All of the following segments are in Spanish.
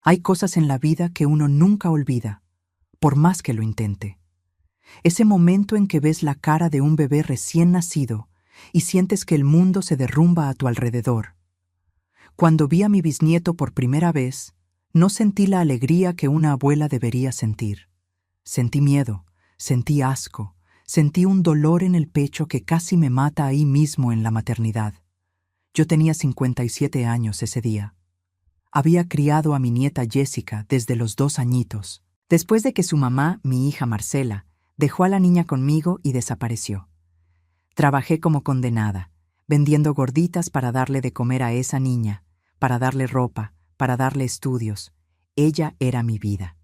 Hay cosas en la vida que uno nunca olvida, por más que lo intente. Ese momento en que ves la cara de un bebé recién nacido y sientes que el mundo se derrumba a tu alrededor. Cuando vi a mi bisnieto por primera vez, no sentí la alegría que una abuela debería sentir. Sentí miedo, sentí asco, sentí un dolor en el pecho que casi me mata ahí mismo en la maternidad. Yo tenía 57 años ese día. Había criado a mi nieta Jessica desde los 2 añitos, después de que su mamá, mi hija Marcela, dejó a la niña conmigo y desapareció. Trabajé como condenada, vendiendo gorditas para darle de comer a esa niña, para darle ropa, para darle estudios. Ella era mi vida.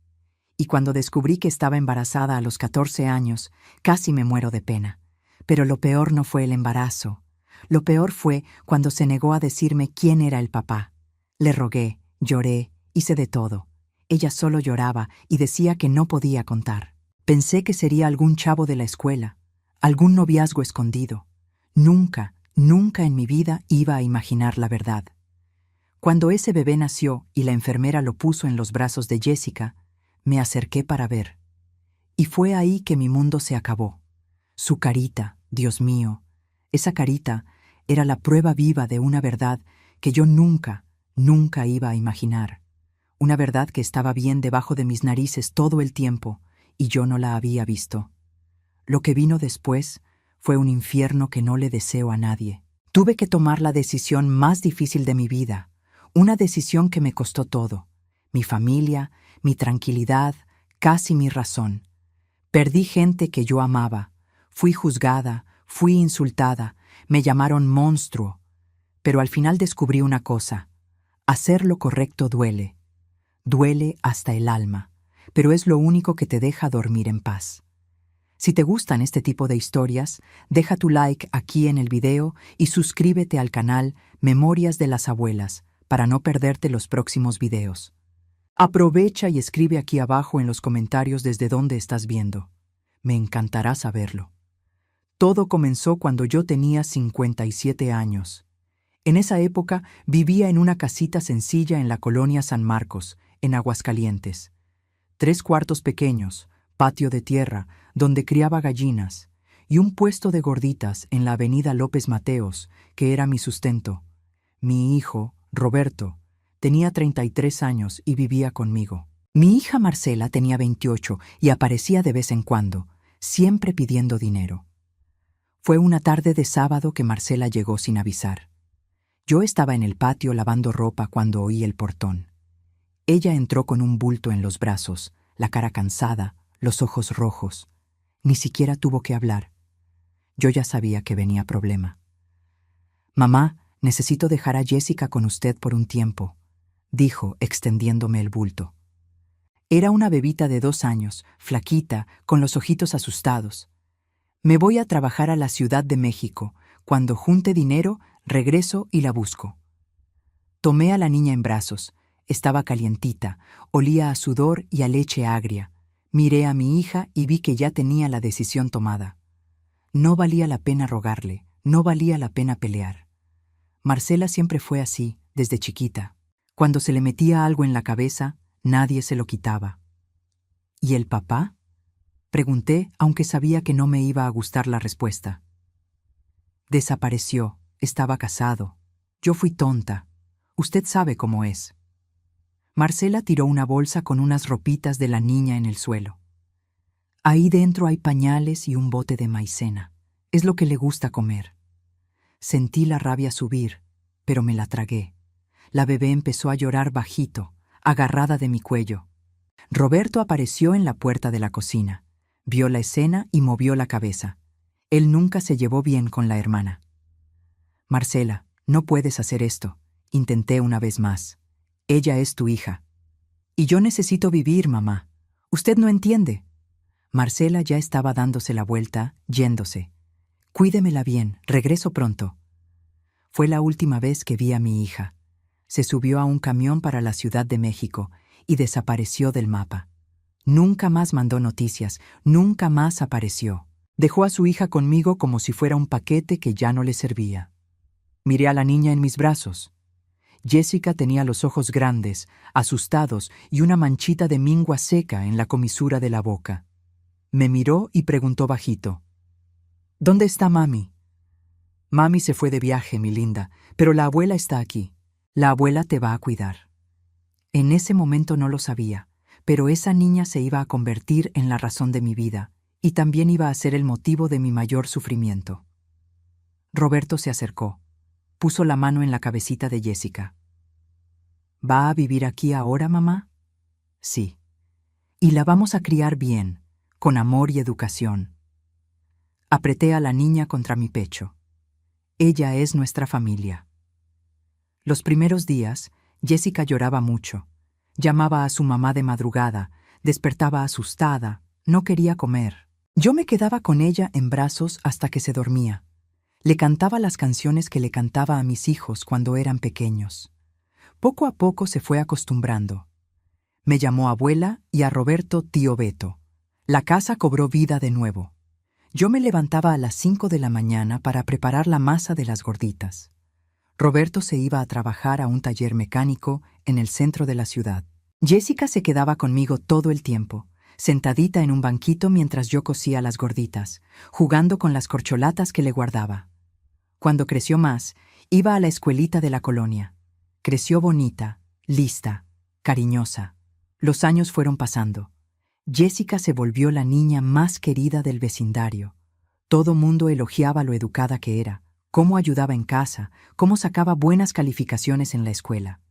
Y cuando descubrí que estaba embarazada a los 14 años, casi me muero de pena. Pero lo peor no fue el embarazo. Lo peor fue cuando se negó a decirme quién era el papá. Le rogué, lloré, hice de todo. Ella solo lloraba y decía que no podía contar. Pensé que sería algún chavo de la escuela, algún noviazgo escondido. Nunca, nunca en mi vida iba a imaginar la verdad. Cuando ese bebé nació y la enfermera lo puso en los brazos de Jessica, me acerqué para ver. Y fue ahí que mi mundo se acabó. Su carita, Dios mío, esa carita era la prueba viva de una verdad que yo nunca iba a imaginar. Una verdad que estaba bien debajo de mis narices todo el tiempo y yo no la había visto. Lo que vino después fue un infierno que no le deseo a nadie. Tuve que tomar la decisión más difícil de mi vida, una decisión que me costó todo: mi familia, mi tranquilidad, casi mi razón. Perdí gente que yo amaba, fui juzgada, fui insultada, me llamaron monstruo. Pero al final descubrí una cosa: hacer lo correcto duele. Duele hasta el alma, pero es lo único que te deja dormir en paz. Si te gustan este tipo de historias, deja tu like aquí en el video y suscríbete al canal Memorias de las Abuelas para no perderte los próximos videos. Aprovecha y escribe aquí abajo en los comentarios desde dónde estás viendo. Me encantará saberlo. Todo comenzó cuando yo tenía 57 años. En esa época vivía en una casita sencilla en la colonia San Marcos, en Aguascalientes. 3 cuartos pequeños, patio de tierra, donde criaba gallinas, y un puesto de gorditas en la avenida López Mateos, que era mi sustento. Mi hijo, Roberto, tenía 33 años y vivía conmigo. Mi hija Marcela tenía 28 y aparecía de vez en cuando, siempre pidiendo dinero. Fue una tarde de sábado que Marcela llegó sin avisar. Yo estaba en el patio lavando ropa cuando oí el portón. Ella entró con un bulto en los brazos, la cara cansada, los ojos rojos. Ni siquiera tuvo que hablar. Yo ya sabía que venía problema. «Mamá, necesito dejar a Jessica con usted por un tiempo», dijo, extendiéndome el bulto. Era una bebita de 2 años, flaquita, con los ojitos asustados. «Me voy a trabajar a la Ciudad de México. Cuando junte dinero, regreso y la busco». Tomé a la niña en brazos. Estaba calientita, olía a sudor y a leche agria. Miré a mi hija y vi que ya tenía la decisión tomada. No valía la pena rogarle, no valía la pena pelear. Marcela siempre fue así, desde chiquita. Cuando se le metía algo en la cabeza, nadie se lo quitaba. ¿Y el papá?, pregunté, aunque sabía que no me iba a gustar la respuesta. Desapareció, estaba casado. Yo fui tonta. Usted sabe cómo es. Marcela tiró una bolsa con unas ropitas de la niña en el suelo. Ahí dentro hay pañales y un bote de maicena. Es lo que le gusta comer. Sentí la rabia subir, pero me la tragué. La bebé empezó a llorar bajito, agarrada de mi cuello. Roberto apareció en la puerta de la cocina. Vio la escena y movió la cabeza. Él nunca se llevó bien con la hermana. «Marcela, no puedes hacer esto», intenté una vez más. «Ella es tu hija». «Y yo necesito vivir, mamá. Usted no entiende». Marcela ya estaba dándose la vuelta, yéndose. «Cuídemela bien, regreso pronto». Fue la última vez que vi a mi hija. Se subió a un camión para la Ciudad de México y desapareció del mapa. Nunca más mandó noticias, nunca más apareció. Dejó a su hija conmigo como si fuera un paquete que ya no le servía. Miré a la niña en mis brazos. Jessica tenía los ojos grandes, asustados y una manchita de mingua seca en la comisura de la boca. Me miró y preguntó bajito: ¿Dónde está mami? Mami se fue de viaje, mi linda, pero la abuela está aquí. La abuela te va a cuidar. En ese momento no lo sabía, pero esa niña se iba a convertir en la razón de mi vida y también iba a ser el motivo de mi mayor sufrimiento. Roberto se acercó, puso la mano en la cabecita de Jessica. ¿Va a vivir aquí ahora, mamá? Sí. Y la vamos a criar bien, con amor y educación. Apreté a la niña contra mi pecho. Ella es nuestra familia. Los primeros días, Jessica lloraba mucho. Llamaba a su mamá de madrugada, despertaba asustada, no quería comer. Yo me quedaba con ella en brazos hasta que se dormía. Le cantaba las canciones que le cantaba a mis hijos cuando eran pequeños. Poco a poco se fue acostumbrando. Me llamó abuela y a Roberto tío Beto. La casa cobró vida de nuevo. Yo me levantaba a las 5 de la mañana para preparar la masa de las gorditas. Roberto se iba a trabajar a un taller mecánico en el centro de la ciudad. Jessica se quedaba conmigo todo el tiempo, sentadita en un banquito mientras yo cocía las gorditas, jugando con las corcholatas que le guardaba. Cuando creció más, iba a la escuelita de la colonia. Creció bonita, lista, cariñosa. Los años fueron pasando. Jessica se volvió la niña más querida del vecindario. Todo mundo elogiaba lo educada que era, cómo ayudaba en casa, cómo sacaba buenas calificaciones en la escuela.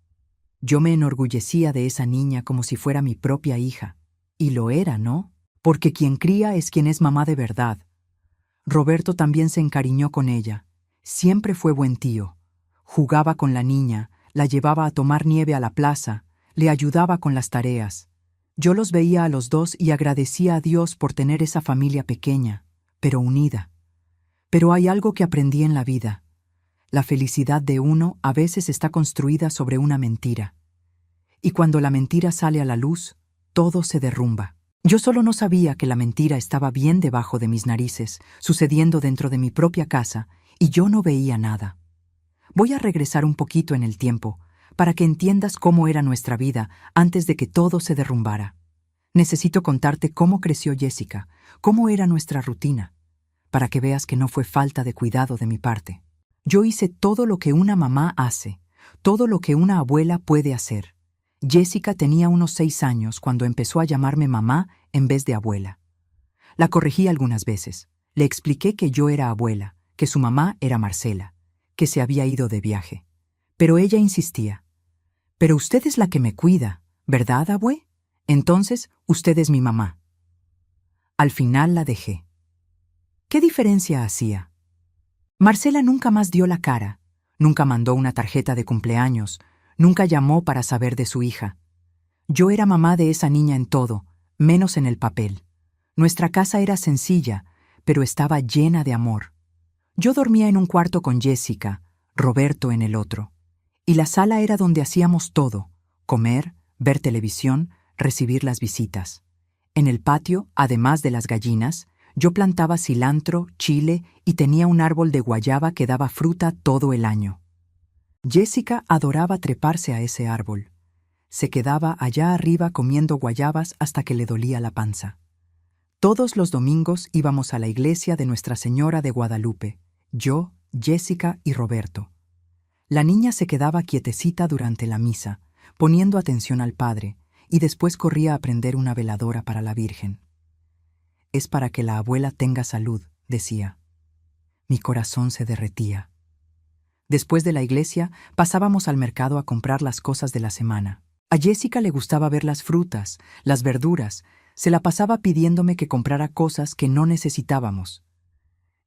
Yo me enorgullecía de esa niña como si fuera mi propia hija. Y lo era, ¿no? Porque quien cría es quien es mamá de verdad. Roberto también se encariñó con ella. Siempre fue buen tío. Jugaba con la niña, la llevaba a tomar nieve a la plaza, le ayudaba con las tareas. Yo los veía a los dos y agradecía a Dios por tener esa familia pequeña, pero unida. Pero hay algo que aprendí en la vida. La felicidad de uno a veces está construida sobre una mentira. Y cuando la mentira sale a la luz, todo se derrumba. Yo solo no sabía que la mentira estaba bien debajo de mis narices, sucediendo dentro de mi propia casa, y yo no veía nada. Voy a regresar un poquito en el tiempo, para que entiendas cómo era nuestra vida antes de que todo se derrumbara. Necesito contarte cómo creció Jessica, cómo era nuestra rutina, para que veas que no fue falta de cuidado de mi parte. Yo hice todo lo que una mamá hace, todo lo que una abuela puede hacer. Jessica tenía unos 6 años cuando empezó a llamarme mamá en vez de abuela. La corregí algunas veces. Le expliqué que yo era abuela, que su mamá era Marcela, que se había ido de viaje. Pero ella insistía. «Pero usted es la que me cuida, ¿verdad, abue? Entonces, usted es mi mamá». Al final la dejé. ¿Qué diferencia hacía? Marcela nunca más dio la cara, nunca mandó una tarjeta de cumpleaños, nunca llamó para saber de su hija. Yo era mamá de esa niña en todo, menos en el papel. Nuestra casa era sencilla, pero estaba llena de amor. Yo dormía en un cuarto con Jessica, Roberto en el otro. Y la sala era donde hacíamos todo: comer, ver televisión, recibir las visitas. En el patio, además de las gallinas, yo plantaba cilantro, chile y tenía un árbol de guayaba que daba fruta todo el año. Jessica adoraba treparse a ese árbol. Se quedaba allá arriba comiendo guayabas hasta que le dolía la panza. Todos los domingos íbamos a la iglesia de Nuestra Señora de Guadalupe, yo, Jessica y Roberto. La niña se quedaba quietecita durante la misa, poniendo atención al padre, y después corría a prender una veladora para la Virgen. «Es para que la abuela tenga salud», decía. Mi corazón se derretía. Después de la iglesia, pasábamos al mercado a comprar las cosas de la semana. A Jessica le gustaba ver las frutas, las verduras. Se la pasaba pidiéndome que comprara cosas que no necesitábamos.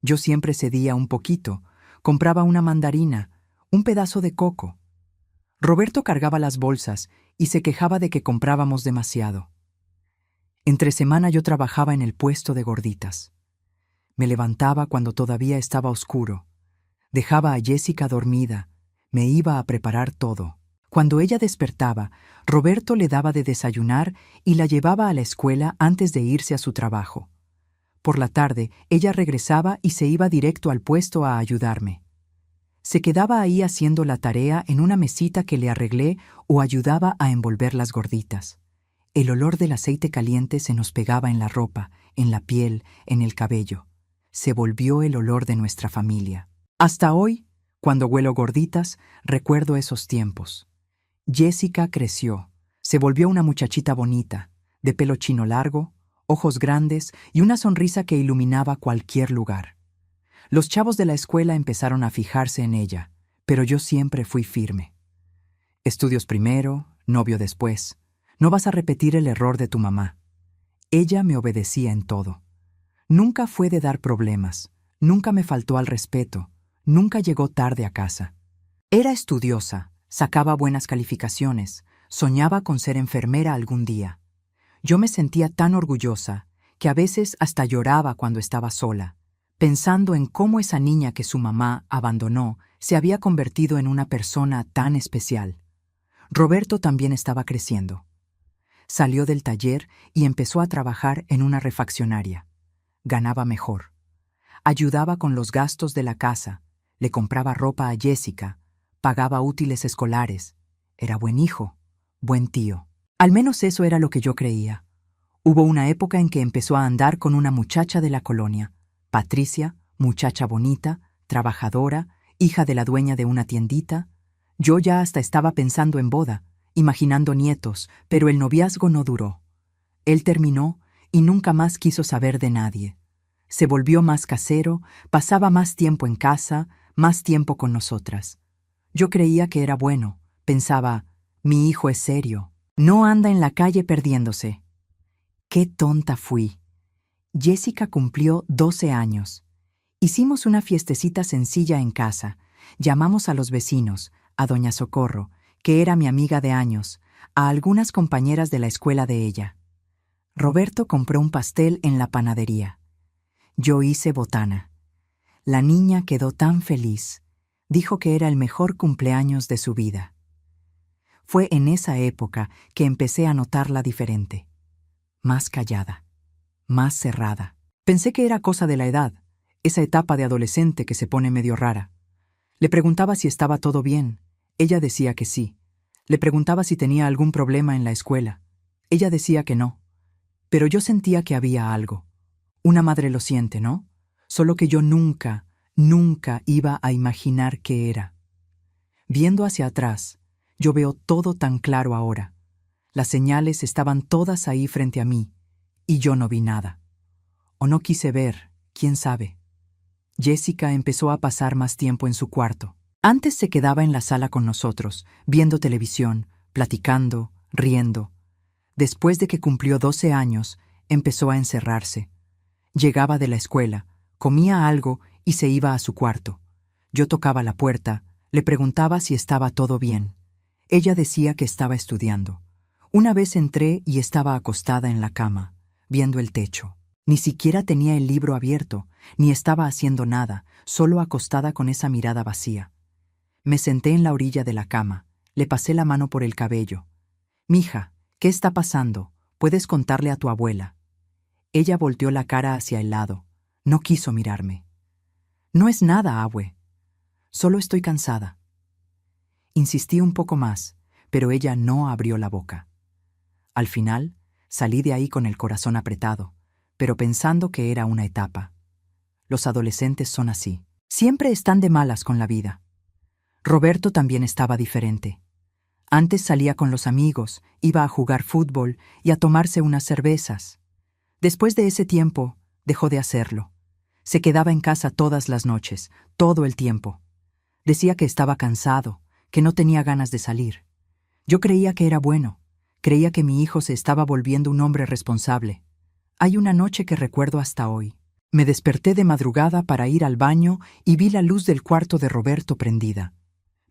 Yo siempre cedía un poquito, compraba una mandarina, un pedazo de coco. Roberto cargaba las bolsas y se quejaba de que comprábamos demasiado. Entre semana yo trabajaba en el puesto de gorditas. Me levantaba cuando todavía estaba oscuro. Dejaba a Jessica dormida. Me iba a preparar todo. Cuando ella despertaba, Roberto le daba de desayunar y la llevaba a la escuela antes de irse a su trabajo. Por la tarde, ella regresaba y se iba directo al puesto a ayudarme. Se quedaba ahí haciendo la tarea en una mesita que le arreglé o ayudaba a envolver las gorditas. El olor del aceite caliente se nos pegaba en la ropa, en la piel, en el cabello. Se volvió el olor de nuestra familia. Hasta hoy, cuando huelo gorditas, recuerdo esos tiempos. Jessica creció. Se volvió una muchachita bonita, de pelo chino largo, ojos grandes y una sonrisa que iluminaba cualquier lugar. Los chavos de la escuela empezaron a fijarse en ella, pero yo siempre fui firme. Estudios primero, novio después. No vas a repetir el error de tu mamá. Ella me obedecía en todo. Nunca fue de dar problemas, nunca me faltó al respeto, nunca llegó tarde a casa. Era estudiosa, sacaba buenas calificaciones, soñaba con ser enfermera algún día. Yo me sentía tan orgullosa que a veces hasta lloraba cuando estaba sola, pensando en cómo esa niña que su mamá abandonó se había convertido en una persona tan especial. Roberto también estaba creciendo. Salió del taller y empezó a trabajar en una refaccionaria. Ganaba mejor. Ayudaba con los gastos de la casa, le compraba ropa a Jessica, pagaba útiles escolares. Era buen hijo, buen tío. Al menos eso era lo que yo creía. Hubo una época en que empezó a andar con una muchacha de la colonia, Patricia, muchacha bonita, trabajadora, hija de la dueña de una tiendita. Yo ya hasta estaba pensando en boda, imaginando nietos, pero el noviazgo no duró. Él terminó y nunca más quiso saber de nadie. Se volvió más casero, pasaba más tiempo en casa, más tiempo con nosotras. Yo creía que era bueno, pensaba, mi hijo es serio, no anda en la calle perdiéndose. ¡Qué tonta fui! Jessica cumplió 12 años. Hicimos una fiestecita sencilla en casa. Llamamos a los vecinos, a doña Socorro, que era mi amiga de años, a algunas compañeras de la escuela de ella. Roberto compró un pastel en la panadería. Yo hice botana. La niña quedó tan feliz. Dijo que era el mejor cumpleaños de su vida. Fue en esa época que empecé a notarla diferente. Más callada, más cerrada. Pensé que era cosa de la edad, esa etapa de adolescente que se pone medio rara. Le preguntaba si estaba todo bien. Ella decía que sí. Le preguntaba si tenía algún problema en la escuela. Ella decía que no. Pero yo sentía que había algo. Una madre lo siente, ¿no? Solo que yo nunca iba a imaginar qué era. Viendo hacia atrás, yo veo todo tan claro ahora. Las señales estaban todas ahí frente a mí, y yo no vi nada. O no quise ver, quién sabe. Jessica empezó a pasar más tiempo en su cuarto. Antes se quedaba en la sala con nosotros, viendo televisión, platicando, riendo. Después de que cumplió 12 años, empezó a encerrarse. Llegaba de la escuela, comía algo y se iba a su cuarto. Yo tocaba la puerta, le preguntaba si estaba todo bien. Ella decía que estaba estudiando. Una vez entré y estaba acostada en la cama, viendo el techo. Ni siquiera tenía el libro abierto, ni estaba haciendo nada, solo acostada con esa mirada vacía. Me senté en la orilla de la cama, le pasé la mano por el cabello. «Mija, ¿qué está pasando? Puedes contarle a tu abuela». Ella volteó la cara hacia el lado. No quiso mirarme. «No es nada, abue. Solo estoy cansada». Insistí un poco más, pero ella no abrió la boca. Al final, salí de ahí con el corazón apretado, pero pensando que era una etapa. Los adolescentes son así. Siempre están de malas con la vida. Roberto también estaba diferente. Antes salía con los amigos, iba a jugar fútbol y a tomarse unas cervezas. Después de ese tiempo, dejó de hacerlo. Se quedaba en casa todas las noches, todo el tiempo. Decía que estaba cansado, que no tenía ganas de salir. Yo creía que era bueno. Creía que mi hijo se estaba volviendo un hombre responsable. Hay una noche que recuerdo hasta hoy. Me desperté de madrugada para ir al baño y vi la luz del cuarto de Roberto prendida.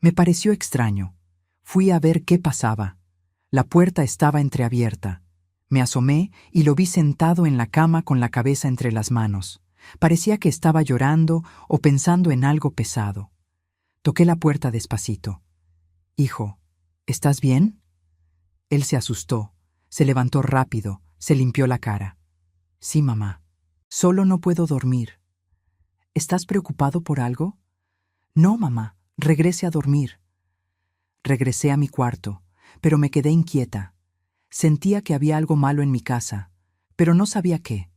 Me pareció extraño. Fui a ver qué pasaba. La puerta estaba entreabierta. Me asomé y lo vi sentado en la cama con la cabeza entre las manos. Parecía que estaba llorando o pensando en algo pesado. Toqué la puerta despacito. «Hijo, ¿estás bien?» Él se asustó, se levantó rápido, se limpió la cara. «Sí, mamá. Solo no puedo dormir». «¿Estás preocupado por algo?» «No, mamá, Regrese a dormir. Regresé a mi cuarto, pero me quedé inquieta. Sentía que había algo malo en mi casa, pero no sabía qué.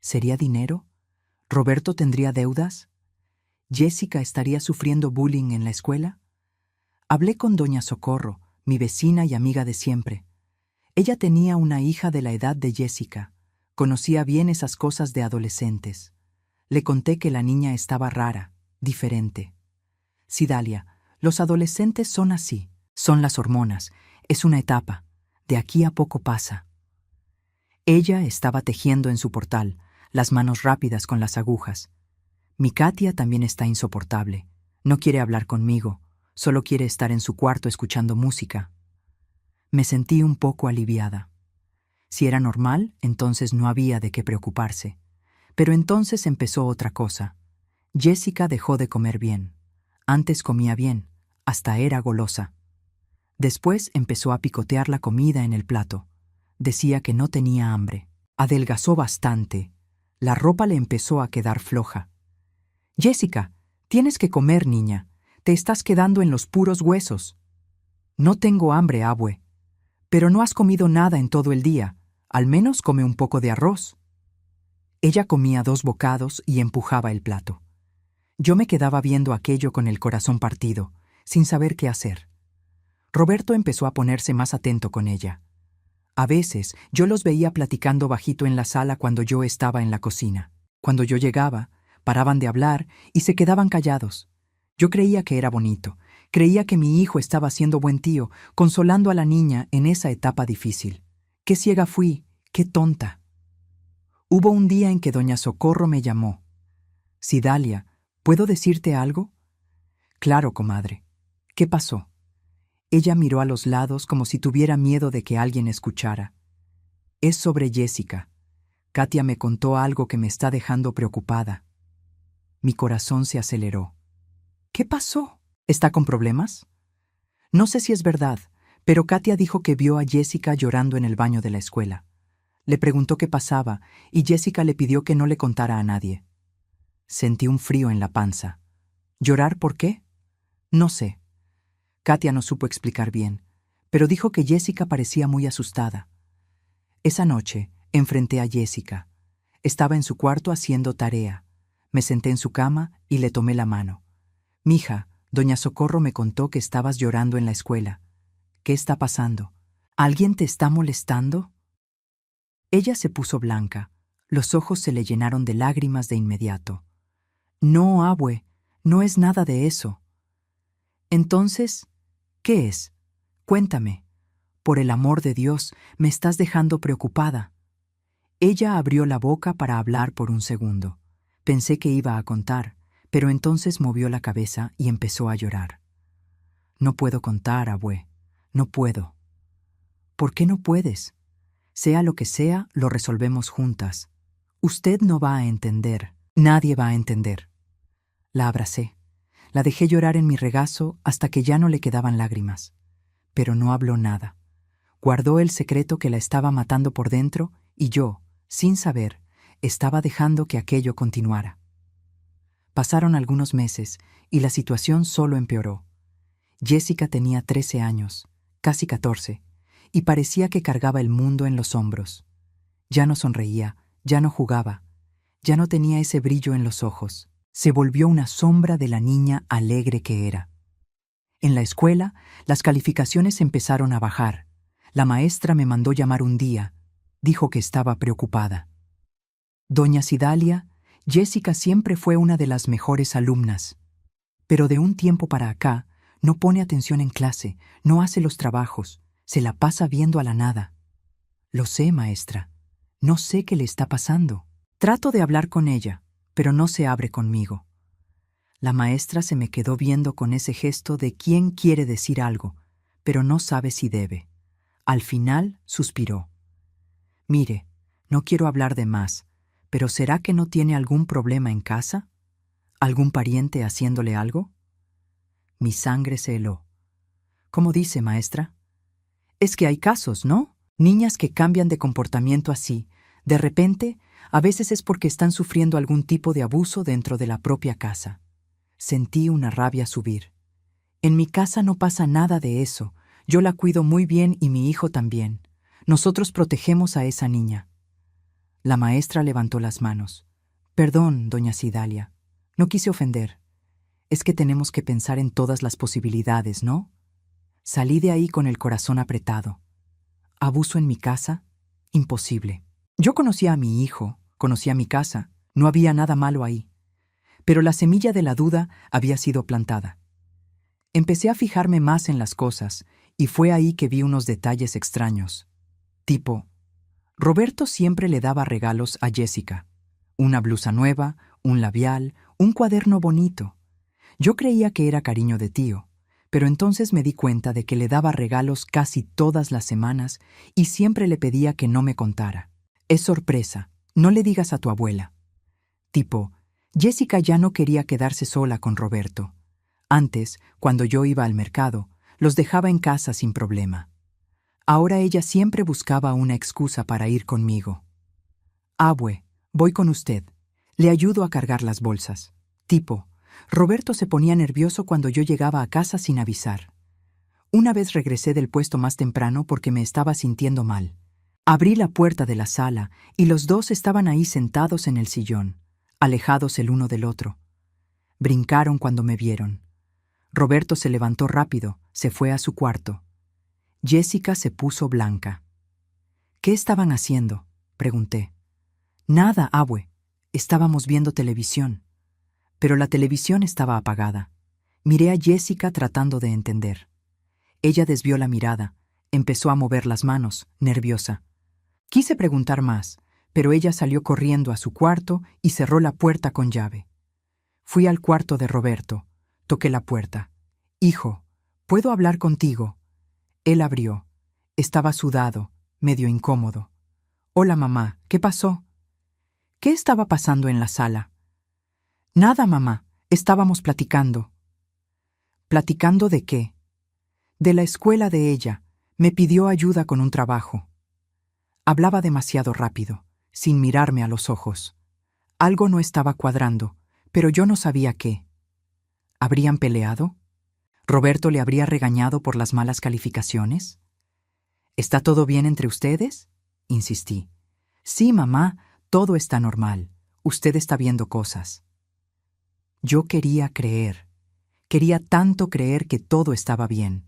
¿Sería dinero? ¿Roberto tendría deudas? ¿Jessica estaría sufriendo bullying en la escuela? Hablé con doña Socorro, mi vecina y amiga de siempre. Ella tenía una hija de la edad de Jessica. Conocía bien esas cosas de adolescentes. Le conté que la niña estaba rara, diferente. Cidalia, los adolescentes son así. Son las hormonas. Es una etapa. De aquí a poco pasa. Ella estaba tejiendo en su portal, las manos rápidas con las agujas. Mi Katia también está insoportable. No quiere hablar conmigo. Solo quiere estar en su cuarto escuchando música. Me sentí un poco aliviada. Si era normal, entonces no había de qué preocuparse. Pero entonces empezó otra cosa. Jessica dejó de comer bien. Antes comía bien, hasta era golosa. Después empezó a picotear la comida en el plato. Decía que no tenía hambre. Adelgazó bastante. La ropa le empezó a quedar floja. Jessica, tienes que comer, niña. Te estás quedando en los puros huesos. No tengo hambre, abue. Pero no has comido nada en todo el día. Al menos come un poco de arroz. Ella comía 2 bocados y empujaba el plato. Yo me quedaba viendo aquello con el corazón partido, sin saber qué hacer. Roberto empezó a ponerse más atento con ella. A veces yo los veía platicando bajito en la sala cuando yo estaba en la cocina. Cuando yo llegaba, paraban de hablar y se quedaban callados. Yo creía que era bonito. Creía que mi hijo estaba siendo buen tío, consolando a la niña en esa etapa difícil. Qué ciega fui, qué tonta. Hubo un día en que doña Socorro me llamó. Cidalia, ¿puedo decirte algo? Claro, comadre. ¿Qué pasó? Ella miró a los lados como si tuviera miedo de que alguien escuchara. Es sobre Jessica. Katia me contó algo que me está dejando preocupada. Mi corazón se aceleró. ¿Qué pasó? ¿Está con problemas? No sé si es verdad, pero Katia dijo que vio a Jessica llorando en el baño de la escuela. Le preguntó qué pasaba y Jessica le pidió que no le contara a nadie. Sentí un frío en la panza. ¿Llorar por qué? No sé. Katia no supo explicar bien, pero dijo que Jessica parecía muy asustada. Esa noche enfrenté a Jessica. Estaba en su cuarto haciendo tarea. Me senté en su cama y le tomé la mano. Mija, doña Socorro me contó que estabas llorando en la escuela. ¿Qué está pasando? ¿Alguien te está molestando? Ella se puso blanca. Los ojos se le llenaron de lágrimas de inmediato. No, abue, no es nada de eso. Entonces, ¿qué es? Cuéntame. Por el amor de Dios, me estás dejando preocupada. Ella abrió la boca para hablar por un segundo. Pensé que iba a contar, pero entonces movió la cabeza y empezó a llorar. No puedo contar, abue. No puedo. ¿Por qué no puedes? Sea lo que sea, lo resolvemos juntas. Usted no va a entender. Nadie va a entender. La abracé. La dejé llorar en mi regazo hasta que ya no le quedaban lágrimas. Pero no habló nada. Guardó el secreto que la estaba matando por dentro y yo, sin saber, estaba dejando que aquello continuara. Pasaron algunos meses y la situación solo empeoró. Jessica tenía 13 años, casi 14, y parecía que cargaba el mundo en los hombros. Ya no sonreía, ya no jugaba, ya no tenía ese brillo en los ojos. Se volvió una sombra de la niña alegre que era. En la escuela, las calificaciones empezaron a bajar. La maestra me mandó llamar un día. Dijo que estaba preocupada. Doña Cidalia, Jessica siempre fue una de las mejores alumnas. Pero de un tiempo para acá, no pone atención en clase, no hace los trabajos, se la pasa viendo a la nada. Lo sé, maestra. No sé qué le está pasando. Trato de hablar con ella, pero no se abre conmigo. La maestra se me quedó viendo con ese gesto de quien quiere decir algo, pero no sabe si debe. Al final suspiró. Mire, no quiero hablar de más, pero ¿será que no tiene algún problema en casa? ¿Algún pariente haciéndole algo? Mi sangre se heló. ¿Cómo dice, maestra? Es que hay casos, ¿no? Niñas que cambian de comportamiento así, de repente, a veces es porque están sufriendo algún tipo de abuso dentro de la propia casa. Sentí una rabia subir. En mi casa no pasa nada de eso. Yo la cuido muy bien y mi hijo también. Nosotros protegemos a esa niña. La maestra levantó las manos. Perdón, doña Cidalia. No quise ofender. Es que tenemos que pensar en todas las posibilidades, ¿no? Salí de ahí con el corazón apretado. ¿Abuso en mi casa? Imposible. Yo conocía a mi hijo, conocía mi casa, no había nada malo ahí. Pero la semilla de la duda había sido plantada. Empecé a fijarme más en las cosas, y fue ahí que vi unos detalles extraños. Tipo, Roberto siempre le daba regalos a Jessica. Una blusa nueva, un labial, un cuaderno bonito. Yo creía que era cariño de tío, pero entonces me di cuenta de que le daba regalos casi todas las semanas y siempre le pedía que no me contara. Es sorpresa, no le digas a tu abuela. Tipo, Jessica ya no quería quedarse sola con Roberto. Antes, cuando yo iba al mercado, los dejaba en casa sin problema. Ahora ella siempre buscaba una excusa para ir conmigo. Abue, voy con usted. Le ayudo a cargar las bolsas. Tipo, Roberto se ponía nervioso cuando yo llegaba a casa sin avisar. Una vez regresé del puesto más temprano porque me estaba sintiendo mal. Abrí la puerta de la sala y los dos estaban ahí sentados en el sillón, alejados el uno del otro. Brincaron cuando me vieron. Roberto se levantó rápido, se fue a su cuarto. Jessica se puso blanca. ¿Qué estaban haciendo?, pregunté. Nada, abue. Estábamos viendo televisión. Pero la televisión estaba apagada. Miré a Jessica tratando de entender. Ella desvió la mirada, empezó a mover las manos, nerviosa. Quise preguntar más, pero ella salió corriendo a su cuarto y cerró la puerta con llave. Fui al cuarto de Roberto. Toqué la puerta. Hijo, ¿puedo hablar contigo? Él abrió. Estaba sudado, medio incómodo. Hola, mamá, ¿qué pasó? ¿Qué estaba pasando en la sala? Nada, mamá, estábamos platicando. ¿Platicando de qué? De la escuela de ella. Me pidió ayuda con un trabajo. Hablaba demasiado rápido, sin mirarme a los ojos. Algo no estaba cuadrando, pero yo no sabía qué. ¿Habrían peleado? ¿Roberto le habría regañado por las malas calificaciones? ¿Está todo bien entre ustedes?, insistí. Sí, mamá, todo está normal. Usted está viendo cosas. Yo quería creer. Quería tanto creer que todo estaba bien.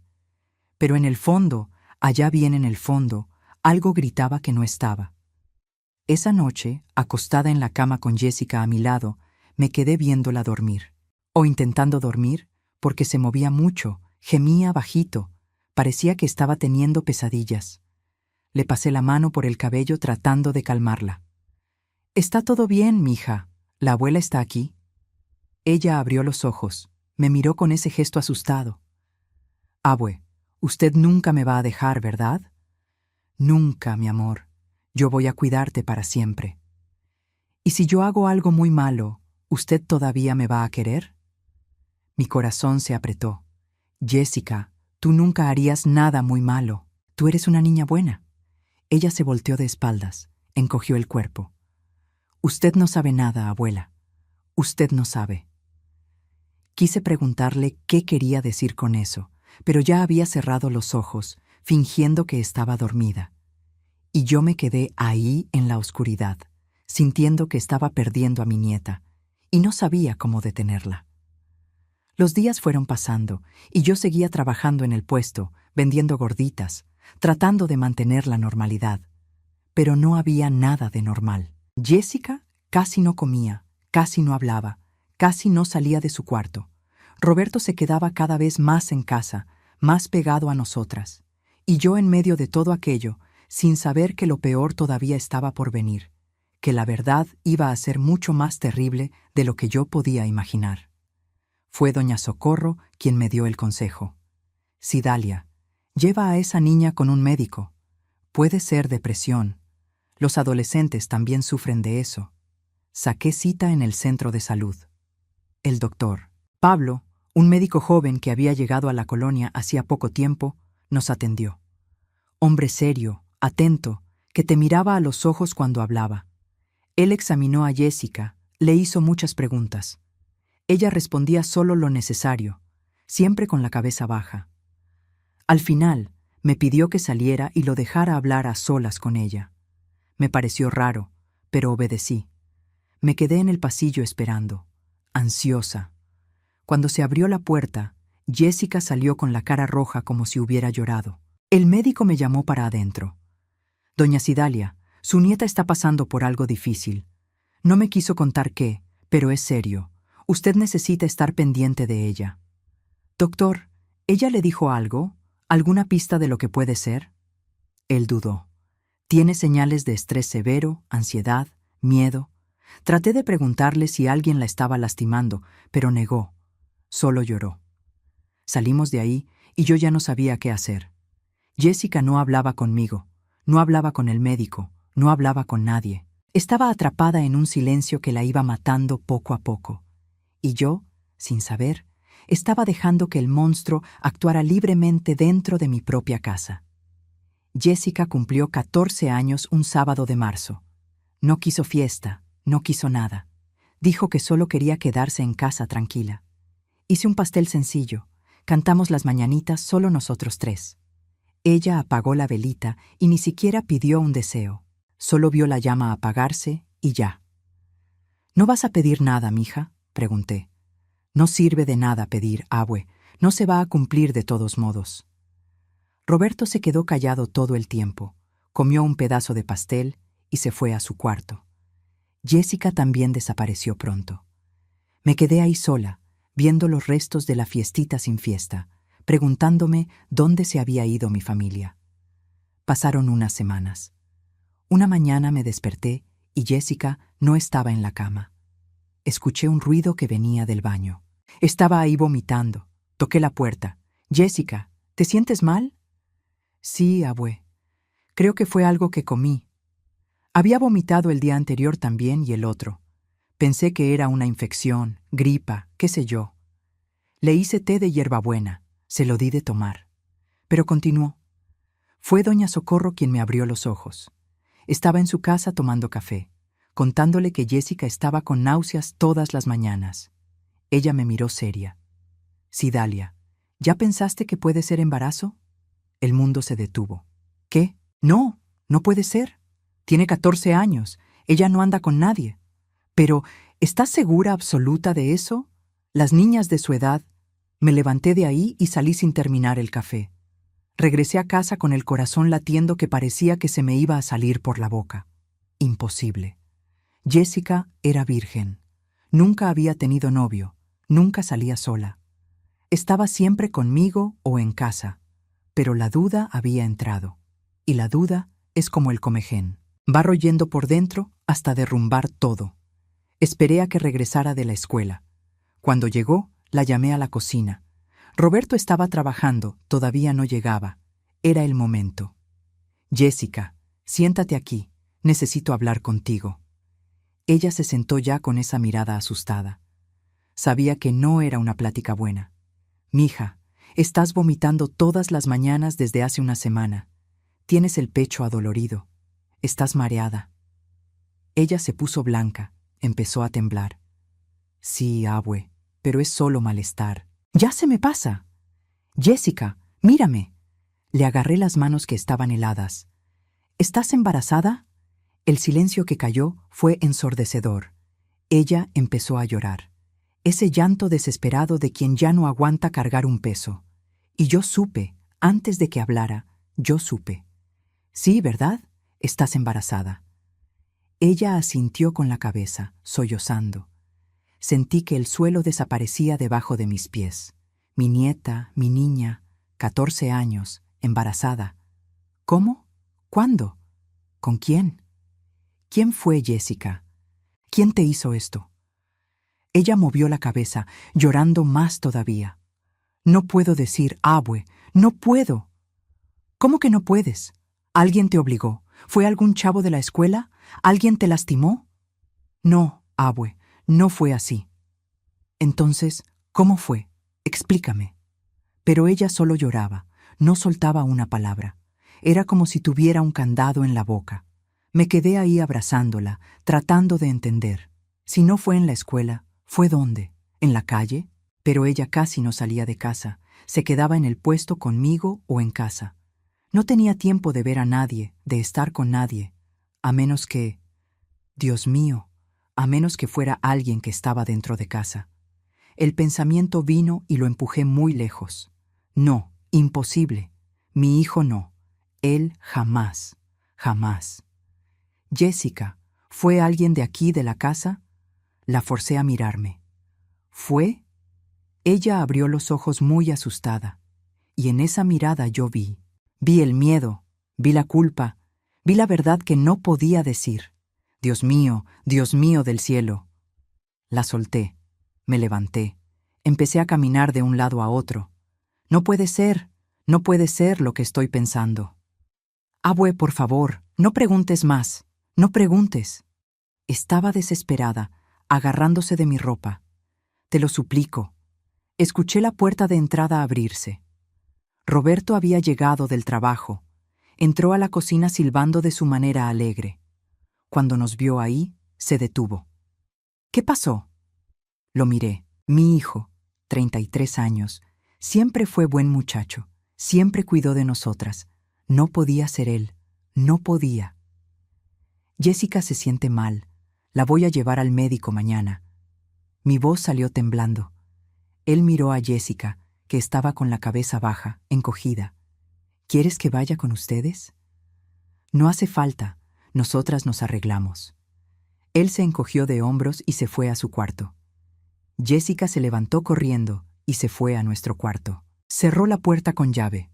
Pero en el fondo, allá bien en el fondo, algo gritaba que no estaba. Esa noche, acostada en la cama con Jessica a mi lado, me quedé viéndola dormir. O intentando dormir, porque se movía mucho, gemía bajito, parecía que estaba teniendo pesadillas. Le pasé la mano por el cabello tratando de calmarla. «Está todo bien, mija. ¿La abuela está aquí?» Ella abrió los ojos, me miró con ese gesto asustado. «Abue, usted nunca me va a dejar, ¿verdad?» «Nunca, mi amor. Yo voy a cuidarte para siempre». «¿Y si yo hago algo muy malo, usted todavía me va a querer?» Mi corazón se apretó. «Jessica, tú nunca harías nada muy malo. Tú eres una niña buena». Ella se volteó de espaldas, encogió el cuerpo. «Usted no sabe nada, abuela. Usted no sabe». Quise preguntarle qué quería decir con eso, pero ya había cerrado los ojos, fingiendo que estaba dormida. Y yo me quedé ahí en la oscuridad, sintiendo que estaba perdiendo a mi nieta, y no sabía cómo detenerla. Los días fueron pasando, y yo seguía trabajando en el puesto, vendiendo gorditas, tratando de mantener la normalidad. Pero no había nada de normal. Jessica casi no comía, casi no hablaba, casi no salía de su cuarto. Roberto se quedaba cada vez más en casa, más pegado a nosotras. Y yo en medio de todo aquello, sin saber que lo peor todavía estaba por venir, que la verdad iba a ser mucho más terrible de lo que yo podía imaginar. Fue doña Socorro quien me dio el consejo. «Cidalia, lleva a esa niña con un médico. Puede ser depresión. Los adolescentes también sufren de eso». Saqué cita en el centro de salud. El doctor Pablo, un médico joven que había llegado a la colonia hacía poco tiempo, nos atendió. Hombre serio, atento, que te miraba a los ojos cuando hablaba. Él examinó a Jessica, le hizo muchas preguntas. Ella respondía solo lo necesario. siempre con la cabeza baja. Al final, me pidió que saliera y lo dejara hablar a solas con ella. Me pareció raro, pero obedecí. Me quedé en el pasillo esperando, ansiosa. Cuando se abrió la puerta, Jessica salió con la cara roja como si hubiera llorado. El médico me llamó para adentro. Doña Cidalia, su nieta está pasando por algo difícil. No me quiso contar qué, pero es serio. Usted necesita estar pendiente de ella. Doctor, ¿ella le dijo algo? ¿Alguna pista de lo que puede ser? Él dudó. Tiene señales de estrés severo, ansiedad, miedo. Traté de preguntarle si alguien la estaba lastimando, pero negó. Solo lloró. Salimos de ahí y yo ya no sabía qué hacer. Jessica no hablaba conmigo, no hablaba con el médico, no hablaba con nadie. Estaba atrapada en un silencio que la iba matando poco a poco. Y yo, sin saber, estaba dejando que el monstruo actuara libremente dentro de mi propia casa. Jessica cumplió 14 años un sábado de marzo. No quiso fiesta, no quiso nada. Dijo que solo quería quedarse en casa tranquila. Hice un pastel sencillo. Cantamos las mañanitas solo nosotros tres. Ella apagó la velita y ni siquiera pidió un deseo. Solo vio la llama apagarse y ya. ¿No vas a pedir nada, mija?, pregunté. No sirve de nada pedir, abue. No se va a cumplir de todos modos. Roberto se quedó callado todo el tiempo. Comió un pedazo de pastel y se fue a su cuarto. Jessica también desapareció pronto. Me quedé ahí sola, viendo los restos de la fiestita sin fiesta, preguntándome dónde se había ido mi familia. Pasaron unas semanas. Una mañana me desperté y Jessica no estaba en la cama. Escuché un ruido que venía del baño. Estaba ahí vomitando. Toqué la puerta. «Jessica, ¿te sientes mal?» «Sí, abue. Creo que fue algo que comí. Había vomitado el día anterior también y el otro. Pensé que era una infección, gripa, qué sé yo. Le hice té de hierbabuena, se lo di de tomar. Pero continuó. Fue doña Socorro quien me abrió los ojos. Estaba en su casa tomando café, contándole que Jessica estaba con náuseas todas las mañanas. Ella me miró seria. «Cidalia, ¿ya pensaste que puede ser embarazo?» El mundo se detuvo. «¿Qué? No, no puede ser. Tiene 14 años, ella no anda con nadie. Pero, ¿estás segura absoluta de eso? Las niñas de su edad...» Me levanté de ahí y salí sin terminar el café. Regresé a casa con el corazón latiendo que parecía que se me iba a salir por la boca. Imposible. Jessica era virgen. Nunca había tenido novio, nunca salía sola. Estaba siempre conmigo o en casa, pero la duda había entrado. Y la duda es como el comején. Va royendo por dentro hasta derrumbar todo. Esperé a que regresara de la escuela. Cuando llegó, la llamé a la cocina. Roberto estaba trabajando, todavía no llegaba. Era el momento. «Jessica, siéntate aquí, necesito hablar contigo». Ella se sentó ya con esa mirada asustada. Sabía que no era una plática buena. «Mija, estás vomitando todas las mañanas desde hace una semana. Tienes el pecho adolorido. Estás mareada». Ella se puso blanca, empezó a temblar. «Sí, abue, pero es solo malestar. ¡Ya se me pasa! Jessica, mírame». Le agarré las manos que estaban heladas. «¿Estás embarazada?» El silencio que cayó fue ensordecedor. Ella empezó a llorar. Ese llanto desesperado de quien ya no aguanta cargar un peso. Y yo supe, antes de que hablara, yo supe. «Sí, ¿verdad? Estás embarazada». Ella asintió con la cabeza, sollozando. Sentí que el suelo desaparecía debajo de mis pies. Mi nieta, mi niña, 14 años, embarazada. ¿Cómo? ¿Cuándo? ¿Con quién? ¿Quién fue, Jessica? ¿Quién te hizo esto? Ella movió la cabeza, llorando más todavía. «No puedo decir, abue, no puedo». «¿Cómo que no puedes? ¿Alguien te obligó? ¿Fue algún chavo de la escuela? ¿Alguien te lastimó?» «No, abue, no fue así». «Entonces, ¿cómo fue? Explícame». Pero ella solo lloraba, no soltaba una palabra. Era como si tuviera un candado en la boca. Me quedé ahí abrazándola, tratando de entender. Si no fue en la escuela, ¿fue dónde? ¿En la calle? Pero ella casi no salía de casa, se quedaba en el puesto conmigo o en casa. No tenía tiempo de ver a nadie, de estar con nadie, a menos que, Dios mío, a menos que fuera alguien que estaba dentro de casa. El pensamiento vino y lo empujé muy lejos. No, imposible. Mi hijo no. Él jamás, jamás. Jessica, ¿fue alguien de aquí de la casa? La forcé a mirarme. ¿Fue? Ella abrió los ojos muy asustada, y en esa mirada yo vi el miedo, vi la culpa, vi la verdad que no podía decir. Dios mío del cielo. La solté, me levanté, empecé a caminar de un lado a otro. No puede ser lo que estoy pensando. Abue, por favor, no preguntes más, no preguntes. Estaba desesperada, agarrándose de mi ropa. Te lo suplico. Escuché la puerta de entrada abrirse. Roberto había llegado del trabajo. Entró a la cocina silbando de su manera alegre. Cuando nos vio ahí, se detuvo. ¿Qué pasó? Lo miré. Mi hijo, 33 años, siempre fue buen muchacho, siempre cuidó de nosotras. No podía ser él, no podía. Jessica se siente mal. La voy a llevar al médico mañana. Mi voz salió temblando. Él miró a Jessica, que estaba con la cabeza baja, encogida. ¿Quieres que vaya con ustedes? No hace falta, nosotras nos arreglamos. Él se encogió de hombros y se fue a su cuarto. Jessica se levantó corriendo y se fue a nuestro cuarto. Cerró la puerta con llave.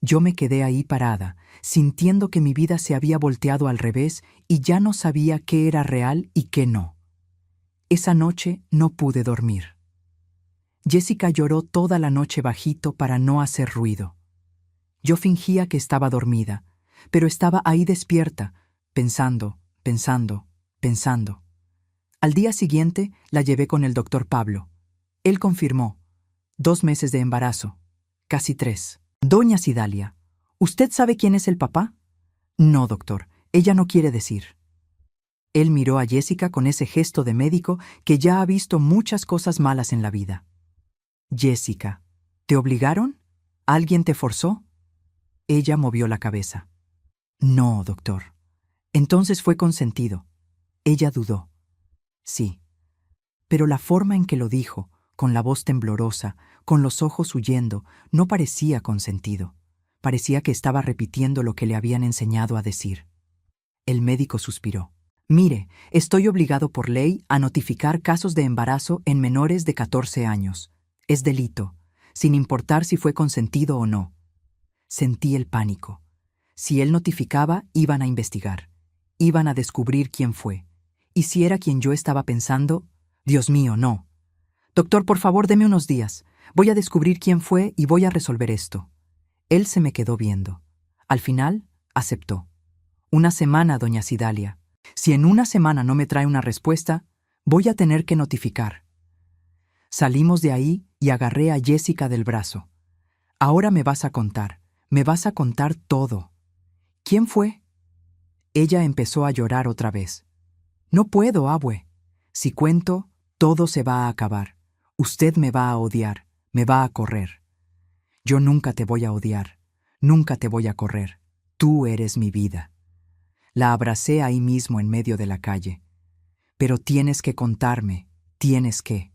Yo me quedé ahí parada, sintiendo que mi vida se había volteado al revés y ya no sabía qué era real y qué no. Esa noche no pude dormir. Jessica lloró toda la noche bajito para no hacer ruido. Yo fingía que estaba dormida, pero estaba ahí despierta, pensando. Al día siguiente la llevé con el doctor Pablo. Él confirmó: 2 meses de embarazo, casi 3. Doña Cidalia, ¿usted sabe quién es el papá? No, doctor, ella no quiere decir. Él miró a Jessica con ese gesto de médico que ya ha visto muchas cosas malas en la vida. Jessica, ¿te obligaron? ¿Alguien te forzó? Ella movió la cabeza. No, doctor. Entonces fue consentido. Ella dudó. Sí. Pero la forma en que lo dijo, con la voz temblorosa, con los ojos huyendo, no parecía consentido. Parecía que estaba repitiendo lo que le habían enseñado a decir. El médico suspiró. Mire, estoy obligado por ley a notificar casos de embarazo en menores de 14 años. Es delito, sin importar si fue consentido o no. Sentí el pánico. Si él notificaba, iban a investigar. Iban a descubrir quién fue. Y si era quien yo estaba pensando, Dios mío, no. Doctor, por favor, deme unos días. Voy a descubrir quién fue y voy a resolver esto. Él se me quedó viendo. Al final, aceptó. 1 semana, doña Cidalia. Si en 1 semana no me trae una respuesta, voy a tener que notificar. Salimos de ahí y agarré a Jessica del brazo. Ahora me vas a contar todo. ¿Quién fue? Ella empezó a llorar otra vez. No puedo, abue. Si cuento, todo se va a acabar. Usted me va a odiar, me va a correr. Yo nunca te voy a odiar, nunca te voy a correr. Tú eres mi vida. La abracé ahí mismo en medio de la calle. Pero tienes que contarme, tienes que.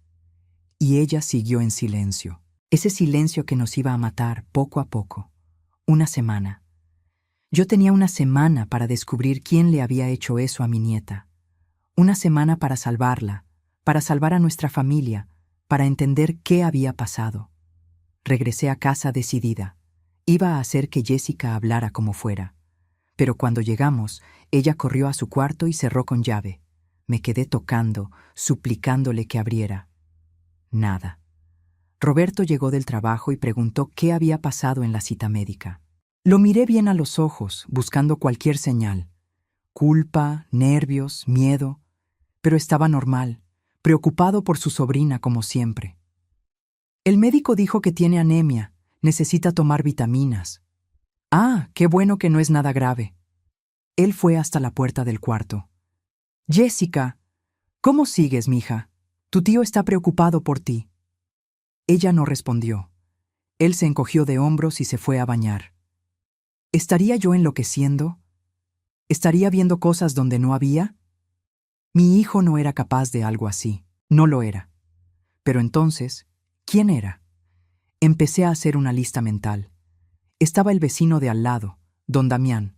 Y ella siguió en silencio. Ese silencio que nos iba a matar poco a poco. 1 semana. Yo tenía 1 semana para descubrir quién le había hecho eso a mi nieta. 1 semana para salvarla, para salvar a nuestra familia, para entender qué había pasado. Regresé a casa decidida. Iba a hacer que Jessica hablara como fuera. Pero cuando llegamos, ella corrió a su cuarto y cerró con llave. Me quedé tocando, suplicándole que abriera. Nada. Roberto llegó del trabajo y preguntó qué había pasado en la cita médica. Lo miré bien a los ojos, buscando cualquier señal. Culpa, nervios, miedo. Pero estaba normal, preocupado por su sobrina como siempre. El médico dijo que tiene anemia, necesita tomar vitaminas. Ah, qué bueno que no es nada grave. Él fue hasta la puerta del cuarto. Jessica, ¿cómo sigues, mija? Tu tío está preocupado por ti. Ella no respondió. Él se encogió de hombros y se fue a bañar. ¿Estaría yo enloqueciendo? ¿Estaría viendo cosas donde no había? Mi hijo no era capaz de algo así. No lo era. Pero entonces, ¿quién era? Empecé a hacer una lista mental. Estaba el vecino de al lado, don Damián.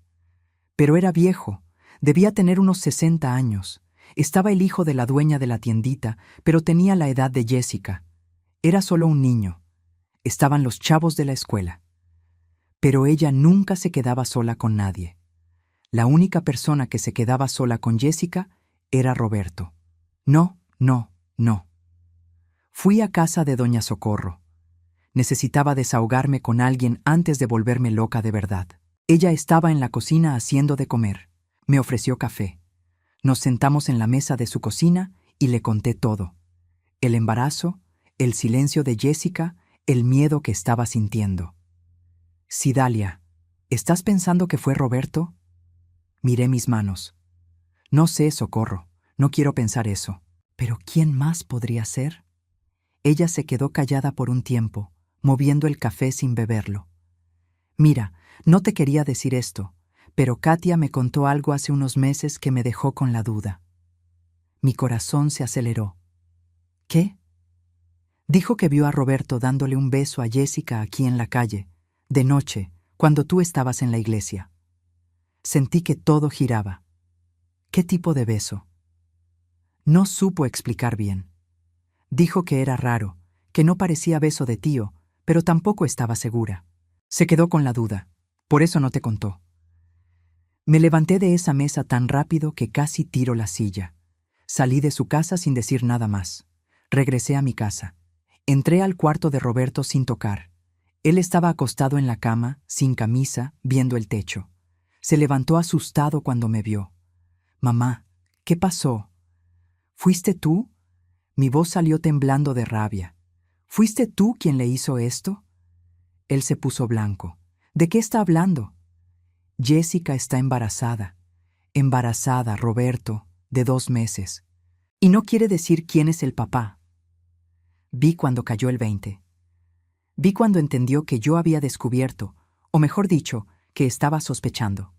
Pero era viejo, debía tener unos 60 años. Estaba el hijo de la dueña de la tiendita, pero tenía la edad de Jessica. Era solo un niño. Estaban los chavos de la escuela. Pero ella nunca se quedaba sola con nadie. La única persona que se quedaba sola con Jessica era Roberto. No, no, no. Fui a casa de doña Socorro. Necesitaba desahogarme con alguien antes de volverme loca de verdad. Ella estaba en la cocina haciendo de comer. Me ofreció café. Nos sentamos en la mesa de su cocina y le conté todo. El embarazo, el silencio de Jessica, el miedo que estaba sintiendo. Cidalia, ¿estás pensando que fue Roberto? Miré mis manos. No sé, Socorro, no quiero pensar eso. ¿Pero quién más podría ser? Ella se quedó callada por un tiempo, moviendo el café sin beberlo. Mira, no te quería decir esto, pero Katia me contó algo hace unos meses que me dejó con la duda. Mi corazón se aceleró. ¿Qué? Dijo que vio a Roberto dándole un beso a Jessica aquí en la calle, de noche, cuando tú estabas en la iglesia. Sentí que todo giraba. ¿Qué tipo de beso? No supo explicar bien. Dijo que era raro, que no parecía beso de tío, pero tampoco estaba segura. Se quedó con la duda. Por eso no te contó. Me levanté de esa mesa tan rápido que casi tiro la silla. Salí de su casa sin decir nada más. Regresé a mi casa. Entré al cuarto de Roberto sin tocar. Él estaba acostado en la cama, sin camisa, viendo el techo. Se levantó asustado cuando me vio. Mamá, ¿qué pasó? ¿Fuiste tú? Mi voz salió temblando de rabia. ¿Fuiste tú quien le hizo esto? Él se puso blanco. ¿De qué está hablando? Jessica está embarazada. Embarazada, Roberto, de 2 meses. Y no quiere decir quién es el papá. Vi cuando cayó el 20. Vi cuando entendió que yo había descubierto, o mejor dicho, que estaba sospechando.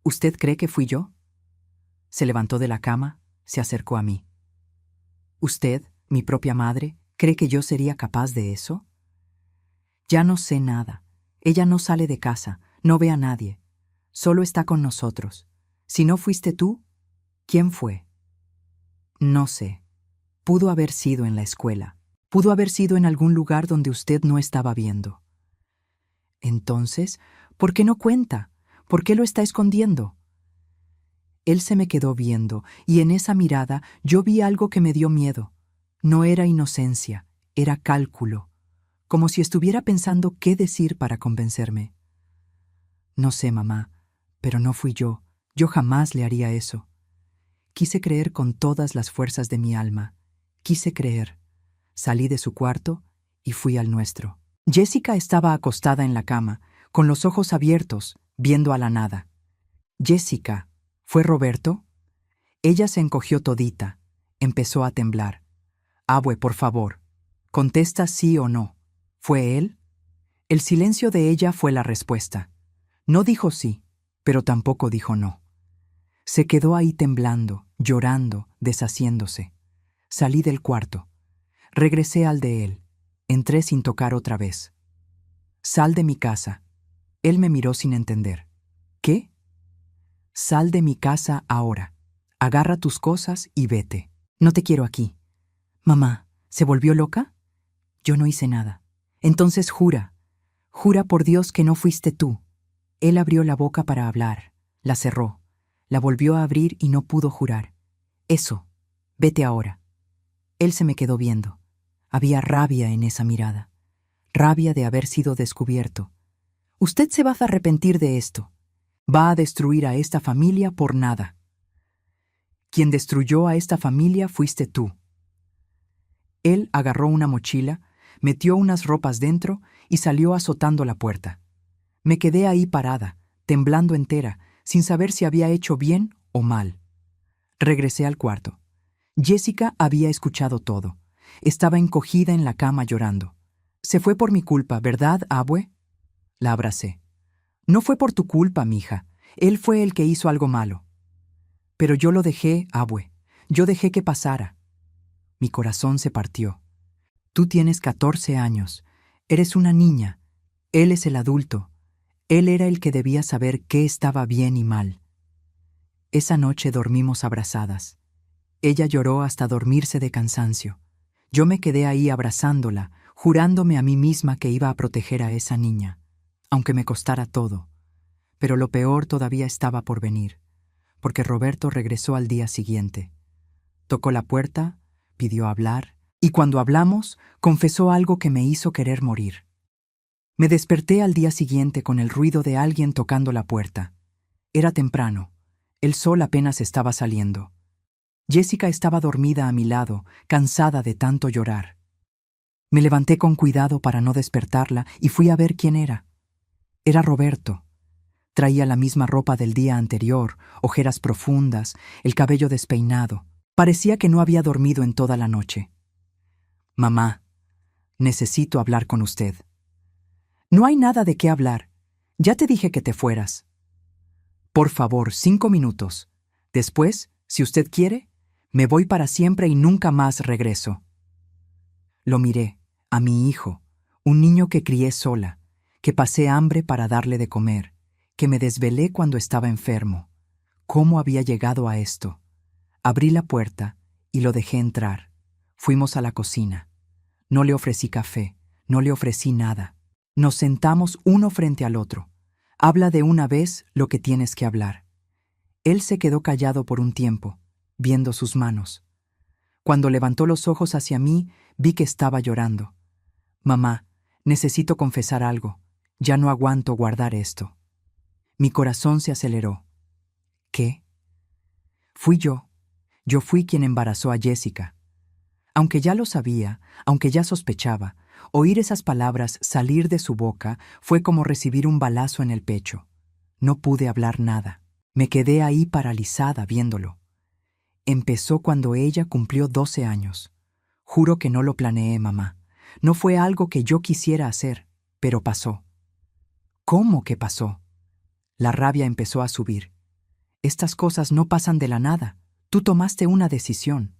¿Usted cree que fui yo? Se levantó de la cama, se acercó a mí. ¿Usted, mi propia madre, cree que yo sería capaz de eso? Ya no sé nada. Ella no sale de casa, no ve a nadie. Solo está con nosotros. Si no fuiste tú, ¿quién fue? No sé. Pudo haber sido en la escuela. Pudo haber sido en algún lugar donde usted no estaba viendo. Entonces, ¿por qué no cuenta? ¿Por qué lo está escondiendo? Él se me quedó viendo, y en esa mirada yo vi algo que me dio miedo. No era inocencia, era cálculo, como si estuviera pensando qué decir para convencerme. No sé, mamá, pero no fui yo. Yo jamás le haría eso. Quise creer con todas las fuerzas de mi alma. Quise creer. Salí de su cuarto y fui al nuestro. Jessica estaba acostada en la cama, con los ojos abiertos, viendo a la nada. Jessica, ¿fue Roberto? Ella se encogió todita. Empezó a temblar. Abue, por favor. Contesta sí o no. ¿Fue él? El silencio de ella fue la respuesta. No dijo sí, pero tampoco dijo no. Se quedó ahí temblando, llorando, deshaciéndose. Salí del cuarto. Regresé al de él. Entré sin tocar otra vez. Sal de mi casa. Él me miró sin entender. ¿Qué? Sal de mi casa ahora. Agarra tus cosas y vete. No te quiero aquí. Mamá, ¿se volvió loca? Yo no hice nada. Entonces jura. Jura por Dios que no fuiste tú. Él abrió la boca para hablar. La cerró. La volvió a abrir y no pudo jurar. Eso. Vete ahora. Él se me quedó viendo. Había rabia en esa mirada. Rabia de haber sido descubierto. Usted se va a arrepentir de esto. Va a destruir a esta familia por nada. Quien destruyó a esta familia fuiste tú. Él agarró una mochila, metió unas ropas dentro y salió azotando la puerta. Me quedé ahí parada, temblando entera, sin saber si había hecho bien o mal. Regresé al cuarto. Jessica había escuchado todo. Estaba encogida en la cama llorando. Se fue por mi culpa, ¿verdad, abue? La abracé. No fue por tu culpa, mija. Él fue el que hizo algo malo. Pero yo lo dejé, abue. Yo dejé que pasara. Mi corazón se partió. Tú tienes 14 años. Eres una niña. Él es el adulto. Él era el que debía saber qué estaba bien y mal. Esa noche dormimos abrazadas. Ella lloró hasta dormirse de cansancio. Yo me quedé ahí abrazándola, jurándome a mí misma que iba a proteger a esa niña, aunque me costara todo. Pero lo peor todavía estaba por venir, porque Roberto regresó al día siguiente. Tocó la puerta, pidió hablar, y cuando hablamos, confesó algo que me hizo querer morir. Me desperté al día siguiente con el ruido de alguien tocando la puerta. Era temprano. El sol apenas estaba saliendo. Jessica estaba dormida a mi lado, cansada de tanto llorar. Me levanté con cuidado para no despertarla y fui a ver quién era. Era Roberto. Traía la misma ropa del día anterior, ojeras profundas, el cabello despeinado. Parecía que no había dormido en toda la noche. Mamá, necesito hablar con usted. No hay nada de qué hablar. Ya te dije que te fueras. Por favor, 5 minutos. Después, si usted quiere, me voy para siempre y nunca más regreso. Lo miré, a mi hijo, un niño que crié sola, que pasé hambre para darle de comer, que me desvelé cuando estaba enfermo. ¿Cómo había llegado a esto? Abrí la puerta y lo dejé entrar. Fuimos a la cocina. No le ofrecí café, no le ofrecí nada. Nos sentamos uno frente al otro. Habla de una vez lo que tienes que hablar. Él se quedó callado por un tiempo, viendo sus manos. Cuando levantó los ojos hacia mí, vi que estaba llorando. Mamá, necesito confesar algo. Ya no aguanto guardar esto. Mi corazón se aceleró. ¿Qué? Fui yo. Yo fui quien embarazó a Jessica. Aunque ya lo sabía, aunque ya sospechaba, oír esas palabras salir de su boca fue como recibir un balazo en el pecho. No pude hablar nada. Me quedé ahí paralizada viéndolo. Empezó cuando ella cumplió 12 años. Juro que no lo planeé, mamá. No fue algo que yo quisiera hacer, pero pasó. ¿Cómo que pasó? La rabia empezó a subir. Estas cosas no pasan de la nada. Tú tomaste una decisión.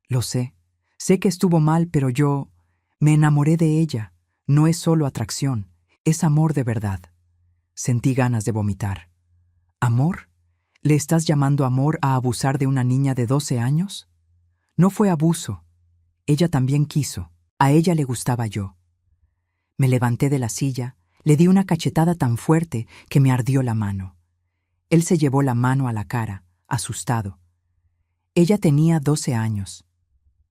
Lo sé. Sé que estuvo mal, pero yo me enamoré de ella. No es solo atracción, es amor de verdad. Sentí ganas de vomitar. ¿Amor? ¿Le estás llamando amor a abusar de una niña de 12 años? No fue abuso. Ella también quiso. A ella le gustaba yo. Me levanté de la silla, le di una cachetada tan fuerte que me ardió la mano. Él se llevó la mano a la cara, asustado. Ella tenía 12 años.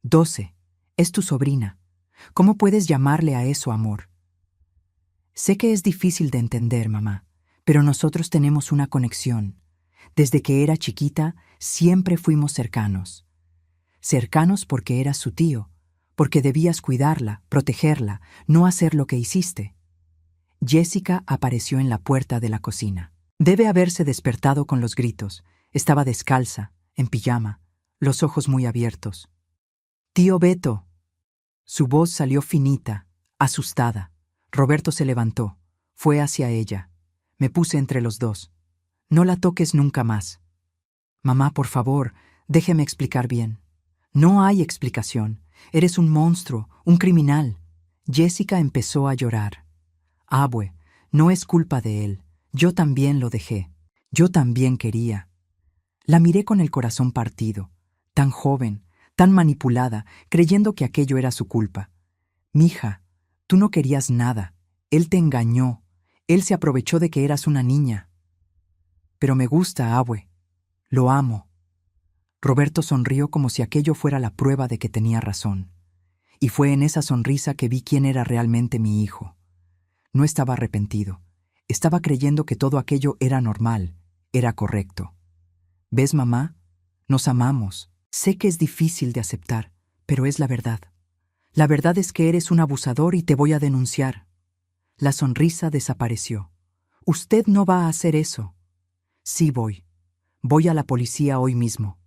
12. Es tu sobrina. ¿Cómo puedes llamarle a eso amor? Sé que es difícil de entender, mamá, pero nosotros tenemos una conexión. Desde que era chiquita, siempre fuimos cercanos. Cercanos porque eras su tío, porque debías cuidarla, protegerla, no hacer lo que hiciste. Jessica apareció en la puerta de la cocina. Debe haberse despertado con los gritos. Estaba descalza, en pijama, los ojos muy abiertos. «Tío Beto». Su voz salió finita, asustada. Roberto se levantó, fue hacia ella. Me puse entre los dos. «No la toques nunca más». «Mamá, por favor, déjeme explicar bien». «No hay explicación. Eres un monstruo, un criminal». Jessica empezó a llorar. «Abue, no es culpa de él. Yo también lo dejé. Yo también quería». La miré con el corazón partido, tan joven, tan manipulada, creyendo que aquello era su culpa. «Mija, tú no querías nada. Él te engañó. Él se aprovechó de que eras una niña». «Pero me gusta, abue. Lo amo». Roberto sonrió como si aquello fuera la prueba de que tenía razón. Y fue en esa sonrisa que vi quién era realmente mi hijo. No estaba arrepentido. Estaba creyendo que todo aquello era normal, era correcto. ¿Ves, mamá? Nos amamos. Sé que es difícil de aceptar, pero es la verdad. La verdad es que eres un abusador y te voy a denunciar. La sonrisa desapareció. Usted no va a hacer eso. Sí voy. Voy a la policía hoy mismo.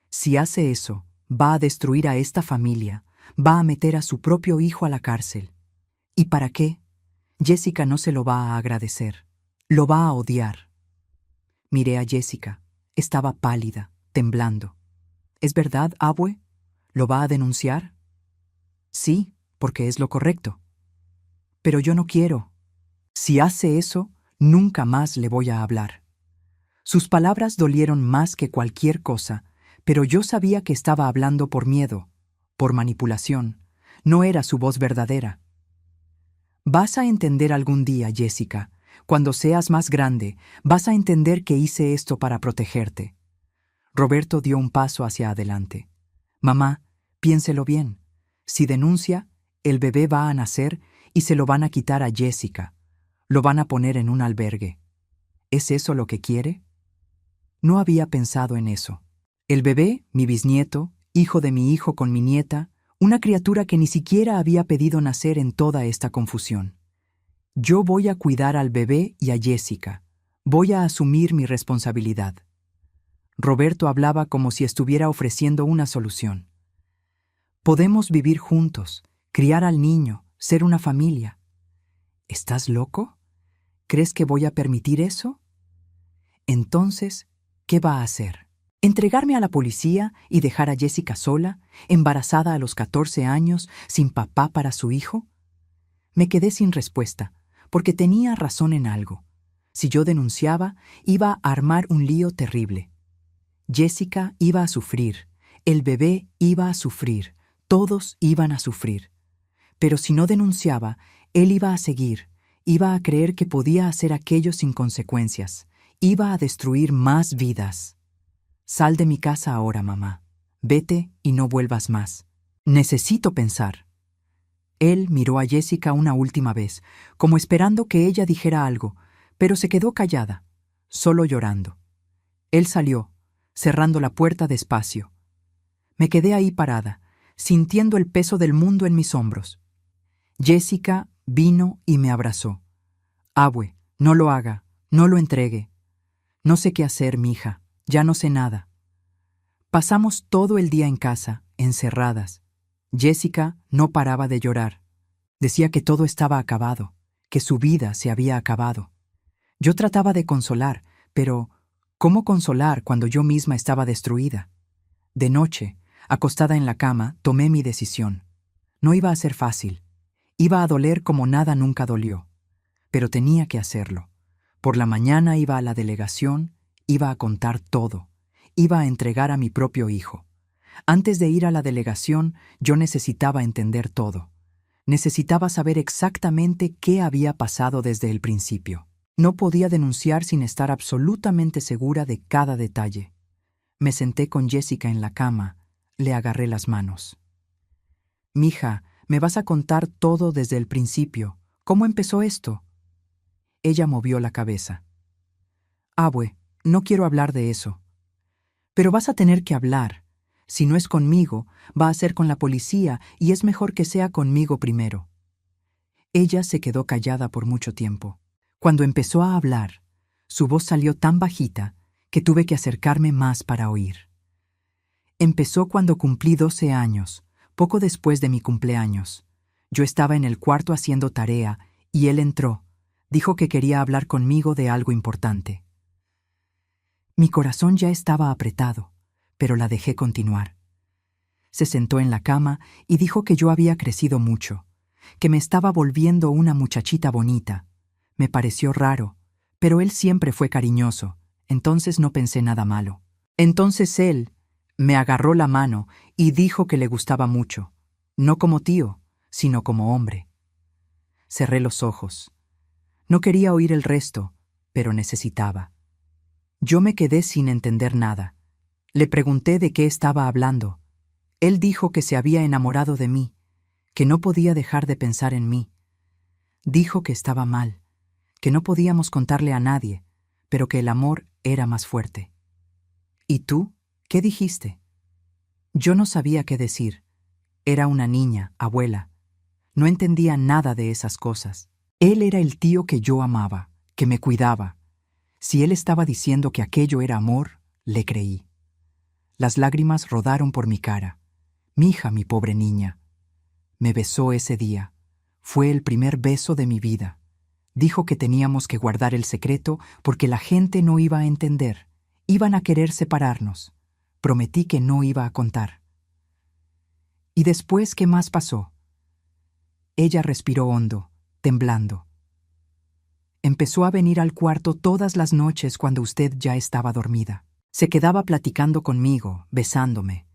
Si hace eso, va a destruir a esta familia, va a meter a su propio hijo a la cárcel. ¿Y para qué? Jessica no se lo va a agradecer. Lo va a odiar. Miré a Jessica. Estaba pálida, temblando. ¿Es verdad, abue? ¿Lo va a denunciar? Sí, porque es lo correcto. Pero yo no quiero. Si hace eso, nunca más le voy a hablar. Sus palabras dolieron más que cualquier cosa, pero yo sabía que estaba hablando por miedo, por manipulación. No era su voz verdadera. Vas a entender algún día, Jessica. Cuando seas más grande, vas a entender que hice esto para protegerte. Roberto dio un paso hacia adelante. Mamá, piénselo bien. Si denuncia, el bebé va a nacer y se lo van a quitar a Jessica. Lo van a poner en un albergue. ¿Es eso lo que quiere? No había pensado en eso. El bebé, mi bisnieto, hijo de mi hijo con mi nieta, una criatura que ni siquiera había pedido nacer en toda esta confusión. Yo voy a cuidar al bebé y a Jessica. Voy a asumir mi responsabilidad. Roberto hablaba como si estuviera ofreciendo una solución. Podemos vivir juntos, criar al niño, ser una familia. ¿Estás loco? ¿Crees que voy a permitir eso? Entonces, ¿qué va a hacer? ¿Entregarme a la policía y dejar a Jessica sola, embarazada a los 14 años, sin papá para su hijo? Me quedé sin respuesta, porque tenía razón en algo. Si yo denunciaba, iba a armar un lío terrible. Jessica iba a sufrir, el bebé iba a sufrir, todos iban a sufrir. Pero si no denunciaba, él iba a seguir, iba a creer que podía hacer aquello sin consecuencias, iba a destruir más vidas. Sal de mi casa ahora, mamá. Vete y no vuelvas más. Necesito pensar. Él miró a Jessica una última vez, como esperando que ella dijera algo, pero se quedó callada, solo llorando. Él salió, cerrando la puerta despacio. Me quedé ahí parada, sintiendo el peso del mundo en mis hombros. Jessica vino y me abrazó. Abue, no lo haga, no lo entregue. No sé qué hacer, mija, ya no sé nada. Pasamos todo el día en casa, encerradas. Jessica no paraba de llorar. Decía que todo estaba acabado, que su vida se había acabado. Yo trataba de consolar, pero ¿cómo consolar cuando yo misma estaba destruida? De noche, acostada en la cama, tomé mi decisión. No iba a ser fácil. Iba a doler como nada nunca dolió. Pero tenía que hacerlo. Por la mañana iba a la delegación, iba a contar todo. Iba a entregar a mi propio hijo. Antes de ir a la delegación, yo necesitaba entender todo. Necesitaba saber exactamente qué había pasado desde el principio. No podía denunciar sin estar absolutamente segura de cada detalle. Me senté con Jessica en la cama, le agarré las manos. Mija, me vas a contar todo desde el principio. ¿Cómo empezó esto? Ella movió la cabeza. Abue, no quiero hablar de eso. Pero vas a tener que hablar. Si no es conmigo, va a ser con la policía y es mejor que sea conmigo primero. Ella se quedó callada por mucho tiempo. Cuando empezó a hablar, su voz salió tan bajita que tuve que acercarme más para oír. Empezó cuando cumplí 12 años, poco después de mi cumpleaños. Yo estaba en el cuarto haciendo tarea y él entró. Dijo que quería hablar conmigo de algo importante. Mi corazón ya estaba apretado, pero la dejé continuar. Se sentó en la cama y dijo que yo había crecido mucho, que me estaba volviendo una muchachita bonita. Me pareció raro, pero él siempre fue cariñoso, entonces no pensé nada malo. Entonces él me agarró la mano y dijo que le gustaba mucho, no como tío, sino como hombre. Cerré los ojos. No quería oír el resto, pero necesitaba. Yo me quedé sin entender nada. Le pregunté de qué estaba hablando. Él dijo que se había enamorado de mí, que no podía dejar de pensar en mí. Dijo que estaba mal, que no podíamos contarle a nadie, pero que el amor era más fuerte. ¿Y tú? ¿Qué dijiste? Yo no sabía qué decir. Era una niña, abuela. No entendía nada de esas cosas. Él era el tío que yo amaba, que me cuidaba. Si él estaba diciendo que aquello era amor, le creí. Las lágrimas rodaron por mi cara. Mi hija, mi pobre niña. Me besó ese día. Fue el primer beso de mi vida. Dijo que teníamos que guardar el secreto porque la gente no iba a entender. Iban a querer separarnos. Prometí que no iba a contar. ¿Y después qué más pasó? Ella respiró hondo, temblando. Empezó a venir al cuarto todas las noches cuando usted ya estaba dormida. Se quedaba platicando conmigo, besándome.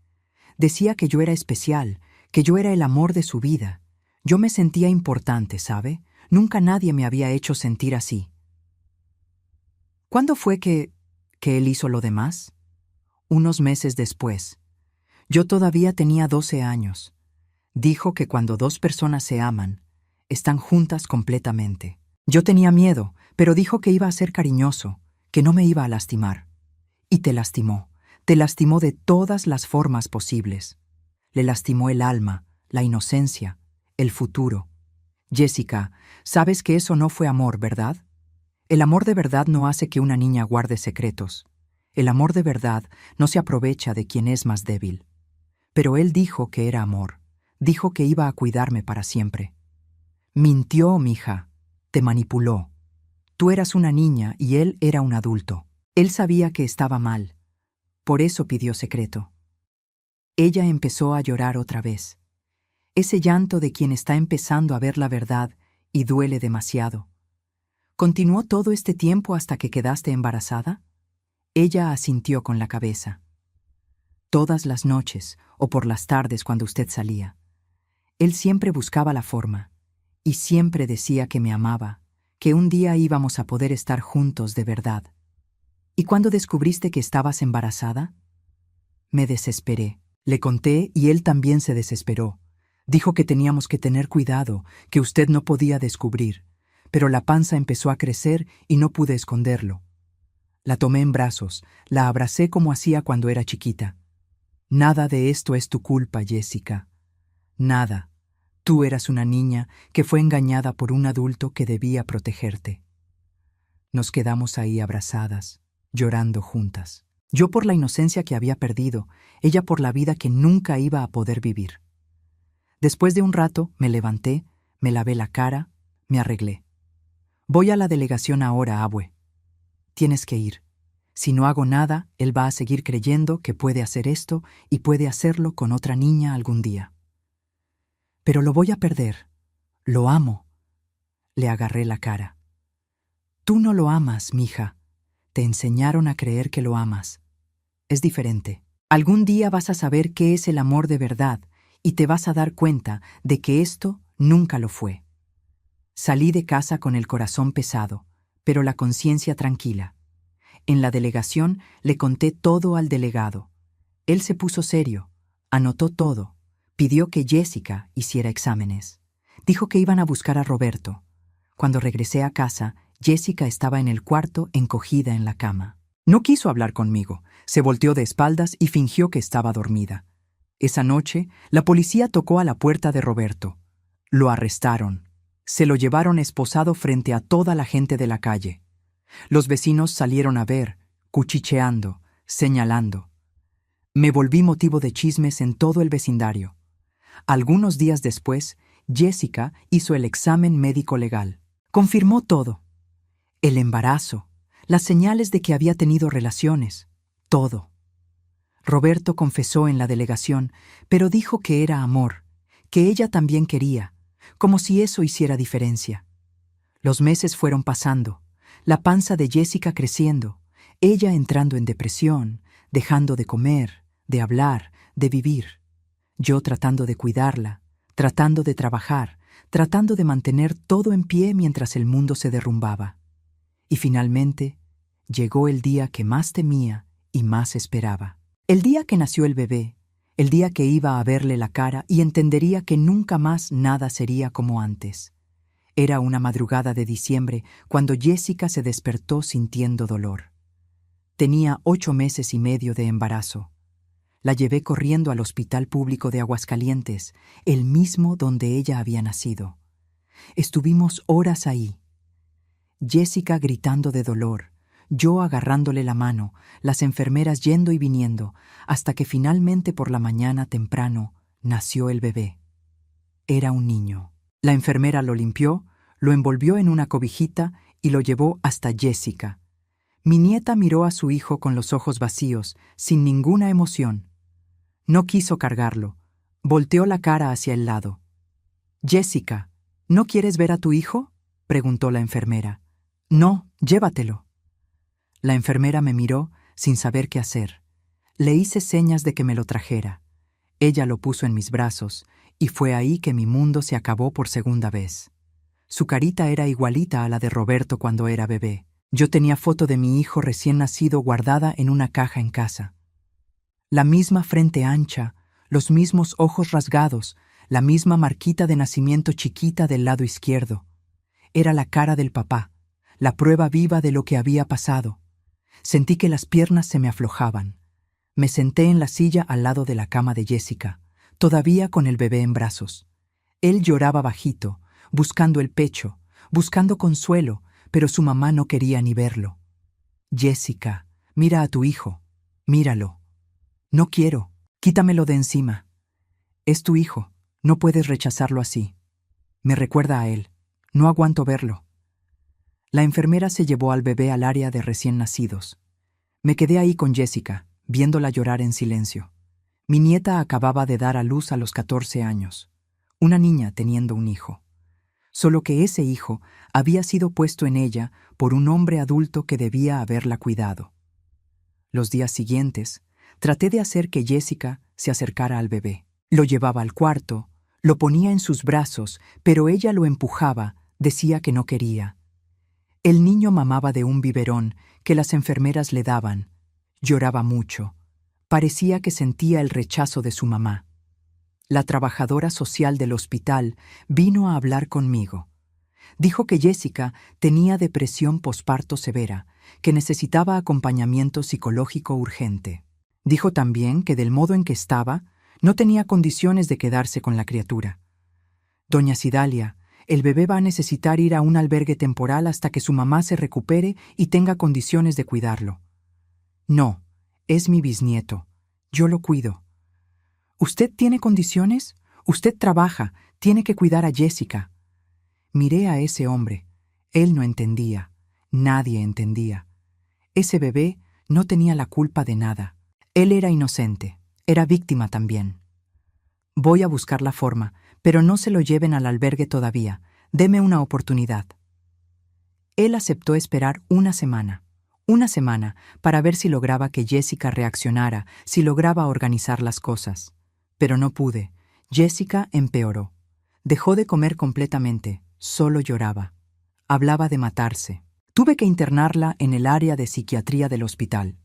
Decía que yo era especial, que yo era el amor de su vida. Yo me sentía importante, ¿sabe? Nunca nadie me había hecho sentir así. ¿Cuándo fue que él hizo lo demás? Unos meses después. Yo todavía tenía 12 años. Dijo que cuando dos personas se aman, están juntas completamente. Yo tenía miedo, pero dijo que iba a ser cariñoso, que no me iba a lastimar. Y te lastimó de todas las formas posibles. Le lastimó el alma, la inocencia, el futuro. Jessica, sabes que eso no fue amor, ¿verdad? El amor de verdad no hace que una niña guarde secretos. El amor de verdad no se aprovecha de quien es más débil. Pero él dijo que era amor. Dijo que iba a cuidarme para siempre. Mintió, mija. Te manipuló. Tú eras una niña y él era un adulto. Él sabía que estaba mal. Por eso pidió secreto. Ella empezó a llorar otra vez. Ese llanto de quien está empezando a ver la verdad y duele demasiado. ¿Continuó todo este tiempo hasta que quedaste embarazada? Ella asintió con la cabeza. Todas las noches o por las tardes cuando usted salía. Él siempre buscaba la forma y siempre decía que me amaba, que un día íbamos a poder estar juntos de verdad. ¿Y cuando descubriste que estabas embarazada? Me desesperé. Le conté y él también se desesperó. Dijo que teníamos que tener cuidado, que usted no podía descubrir, pero la panza empezó a crecer y no pude esconderlo. La tomé en brazos, la abracé como hacía cuando era chiquita. Nada de esto es tu culpa, Jessica. Nada. Tú eras una niña que fue engañada por un adulto que debía protegerte. Nos quedamos ahí abrazadas, llorando juntas. Yo por la inocencia que había perdido, ella por la vida que nunca iba a poder vivir. Después de un rato me levanté, me lavé la cara, me arreglé. Voy a la delegación ahora, abue. Tienes que ir. Si no hago nada, él va a seguir creyendo que puede hacer esto y puede hacerlo con otra niña algún día. Pero lo voy a perder. Lo amo. Le agarré la cara. Tú no lo amas, mija. Te enseñaron a creer que lo amas. Es diferente. Algún día vas a saber qué es el amor de verdad y te vas a dar cuenta de que esto nunca lo fue. Salí de casa con el corazón pesado, pero la conciencia tranquila. En la delegación le conté todo al delegado. Él se puso serio, anotó todo, pidió que Jessica hiciera exámenes. Dijo que iban a buscar a Roberto. Cuando regresé a casa, Jessica estaba en el cuarto encogida en la cama. No quiso hablar conmigo, se volteó de espaldas y fingió que estaba dormida. Esa noche, la policía tocó a la puerta de Roberto. Lo arrestaron. Se lo llevaron esposado frente a toda la gente de la calle. Los vecinos salieron a ver, cuchicheando, señalando. Me volví motivo de chismes en todo el vecindario. Algunos días después, Jessica hizo el examen médico legal. Confirmó todo. El embarazo, las señales de que había tenido relaciones, todo. Roberto confesó en la delegación, pero dijo que era amor, que ella también quería, como si eso hiciera diferencia. Los meses fueron pasando, la panza de Jessica creciendo, ella entrando en depresión, dejando de comer, de hablar, de vivir. Yo tratando de cuidarla, tratando de trabajar, tratando de mantener todo en pie mientras el mundo se derrumbaba. Y finalmente, llegó el día que más temía y más esperaba. El día que nació el bebé, el día que iba a verle la cara y entendería que nunca más nada sería como antes. Era una madrugada de diciembre cuando Jessica se despertó sintiendo dolor. Tenía 8 meses y medio de embarazo. La llevé corriendo al Hospital Público de Aguascalientes, el mismo donde ella había nacido. Estuvimos horas ahí. Jessica gritando de dolor, yo agarrándole la mano, las enfermeras yendo y viniendo, hasta que finalmente por la mañana temprano nació el bebé. Era un niño. La enfermera lo limpió, lo envolvió en una cobijita y lo llevó hasta Jessica. Mi nieta miró a su hijo con los ojos vacíos, sin ninguna emoción. No quiso cargarlo. Volteó la cara hacia el lado. «Jessica, ¿no quieres ver a tu hijo?», preguntó la enfermera. «No, llévatelo». La enfermera me miró sin saber qué hacer. Le hice señas de que me lo trajera. Ella lo puso en mis brazos, y fue ahí que mi mundo se acabó por segunda vez. Su carita era igualita a la de Roberto cuando era bebé. Yo tenía foto de mi hijo recién nacido guardada en una caja en casa. La misma frente ancha, los mismos ojos rasgados, la misma marquita de nacimiento chiquita del lado izquierdo. Era la cara del papá, la prueba viva de lo que había pasado. Sentí que las piernas se me aflojaban. Me senté en la silla al lado de la cama de Jessica, todavía con el bebé en brazos. Él lloraba bajito, buscando el pecho, buscando consuelo, pero su mamá no quería ni verlo. «Jessica, mira a tu hijo, míralo». «No quiero, quítamelo de encima». «Es tu hijo, no puedes rechazarlo así. Me recuerda a él, no aguanto verlo». La enfermera se llevó al bebé al área de recién nacidos. Me quedé ahí con Jessica, viéndola llorar en silencio. Mi nieta acababa de dar a luz a los 14 años. Una niña teniendo un hijo. Solo que ese hijo había sido puesto en ella por un hombre adulto que debía haberla cuidado. Los días siguientes, traté de hacer que Jessica se acercara al bebé. Lo llevaba al cuarto, lo ponía en sus brazos, pero ella lo empujaba, decía que no quería. El niño mamaba de un biberón que las enfermeras le daban. Lloraba mucho. Parecía que sentía el rechazo de su mamá. La trabajadora social del hospital vino a hablar conmigo. Dijo que Jessica tenía depresión posparto severa, que necesitaba acompañamiento psicológico urgente. Dijo también que del modo en que estaba, no tenía condiciones de quedarse con la criatura. «Doña Cidalia, el bebé va a necesitar ir a un albergue temporal hasta que su mamá se recupere y tenga condiciones de cuidarlo». «No, es mi bisnieto. Yo lo cuido». «¿Usted tiene condiciones? Usted trabaja, tiene que cuidar a Jessica». Miré a ese hombre. Él no entendía. Nadie entendía. Ese bebé no tenía la culpa de nada. Él era inocente. Era víctima también. «Voy a buscar la forma, pero no se lo lleven al albergue todavía. Deme una oportunidad». Él aceptó esperar una semana para ver si lograba que Jessica reaccionara, si lograba organizar las cosas. Pero no pude. Jessica empeoró. Dejó de comer completamente, solo lloraba. Hablaba de matarse. Tuve que internarla en el área de psiquiatría del hospital.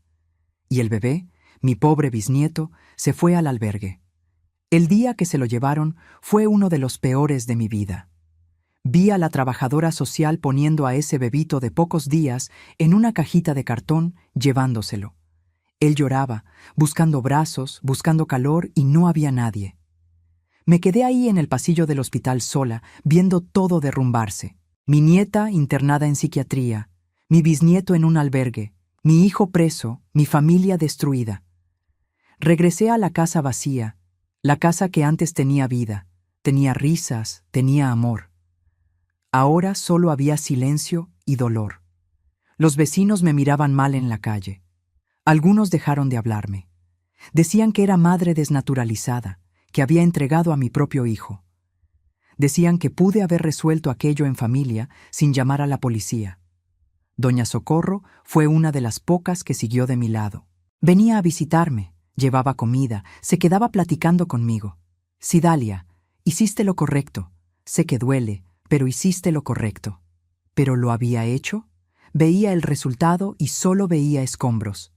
Y el bebé, mi pobre bisnieto, se fue al albergue. El día que se lo llevaron fue uno de los peores de mi vida. Vi a la trabajadora social poniendo a ese bebito de pocos días en una cajita de cartón, llevándoselo. Él lloraba, buscando brazos, buscando calor, y no había nadie. Me quedé ahí en el pasillo del hospital sola, viendo todo derrumbarse. Mi nieta internada en psiquiatría, mi bisnieto en un albergue, mi hijo preso, mi familia destruida. Regresé a la casa vacía, la casa que antes tenía vida, tenía risas, tenía amor. Ahora solo había silencio y dolor. Los vecinos me miraban mal en la calle. Algunos dejaron de hablarme. Decían que era madre desnaturalizada, que había entregado a mi propio hijo. Decían que pude haber resuelto aquello en familia sin llamar a la policía. Doña Socorro fue una de las pocas que siguió de mi lado. Venía a visitarme, llevaba comida, se quedaba platicando conmigo. «Cidalia, hiciste lo correcto. Sé que duele, pero hiciste lo correcto». ¿Pero lo había hecho? Veía el resultado y solo veía escombros.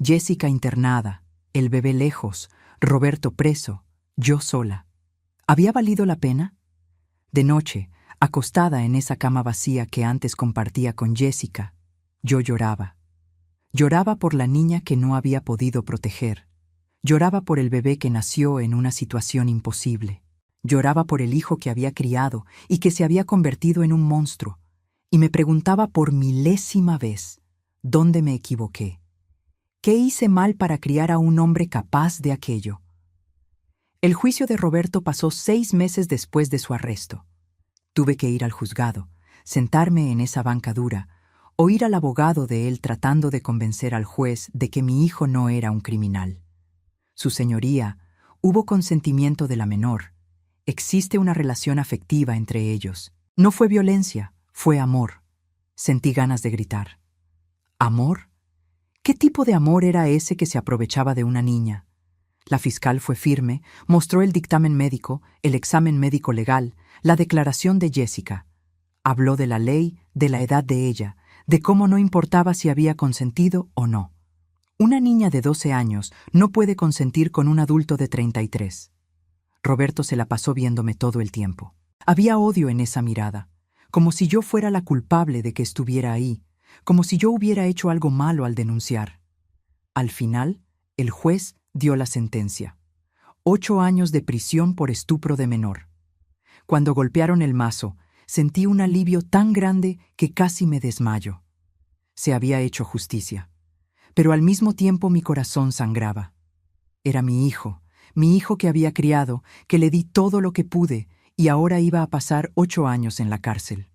Jessica internada, el bebé lejos, Roberto preso, yo sola. ¿Había valido la pena? De noche, acostada en esa cama vacía que antes compartía con Jessica, yo lloraba. Lloraba por la niña que no había podido proteger. Lloraba por el bebé que nació en una situación imposible. Lloraba por el hijo que había criado y que se había convertido en un monstruo. Y me preguntaba por milésima vez, ¿dónde me equivoqué? ¿Qué hice mal para criar a un hombre capaz de aquello? El juicio de Roberto pasó 6 meses después de su arresto. Tuve que ir al juzgado, sentarme en esa banca dura, oír al abogado de él tratando de convencer al juez de que mi hijo no era un criminal. Su señoría, hubo consentimiento de la menor. Existe una relación afectiva entre ellos. No fue violencia, fue amor. Sentí ganas de gritar. ¿Amor? ¿Qué tipo de amor era ese que se aprovechaba de una niña? La fiscal fue firme, mostró el dictamen médico, el examen médico legal, la declaración de Jessica. Habló de la ley, de la edad de ella, de cómo no importaba si había consentido o no. Una niña de 12 años no puede consentir con un adulto de 33. Roberto se la pasó viéndome todo el tiempo. Había odio en esa mirada, como si yo fuera la culpable de que estuviera ahí, como si yo hubiera hecho algo malo al denunciar. Al final, el juez dio la sentencia. 8 años de prisión por estupro de menor. Cuando golpearon el mazo, sentí un alivio tan grande que casi me desmayo. Se había hecho justicia, pero al mismo tiempo mi corazón sangraba. Era mi hijo que había criado, que le di todo lo que pude y ahora iba a pasar 8 años en la cárcel.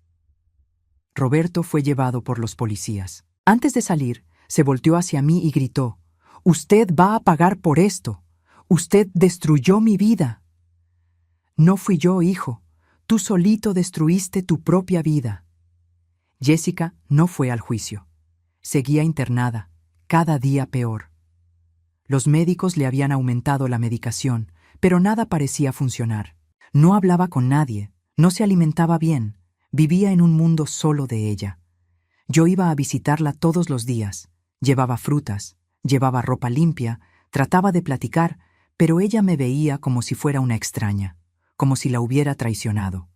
Roberto fue llevado por los policías. Antes de salir, se volteó hacia mí y gritó: «Usted va a pagar por esto. Usted destruyó mi vida». «No fui yo, hijo. Tú solito destruiste tu propia vida». Jessica no fue al juicio. Seguía internada, cada día peor. Los médicos le habían aumentado la medicación, pero nada parecía funcionar. No hablaba con nadie, no se alimentaba bien, vivía en un mundo solo de ella. Yo iba a visitarla todos los días, llevaba frutas, llevaba ropa limpia, trataba de platicar, pero ella me veía como si fuera una extraña, como si la hubiera traicionado.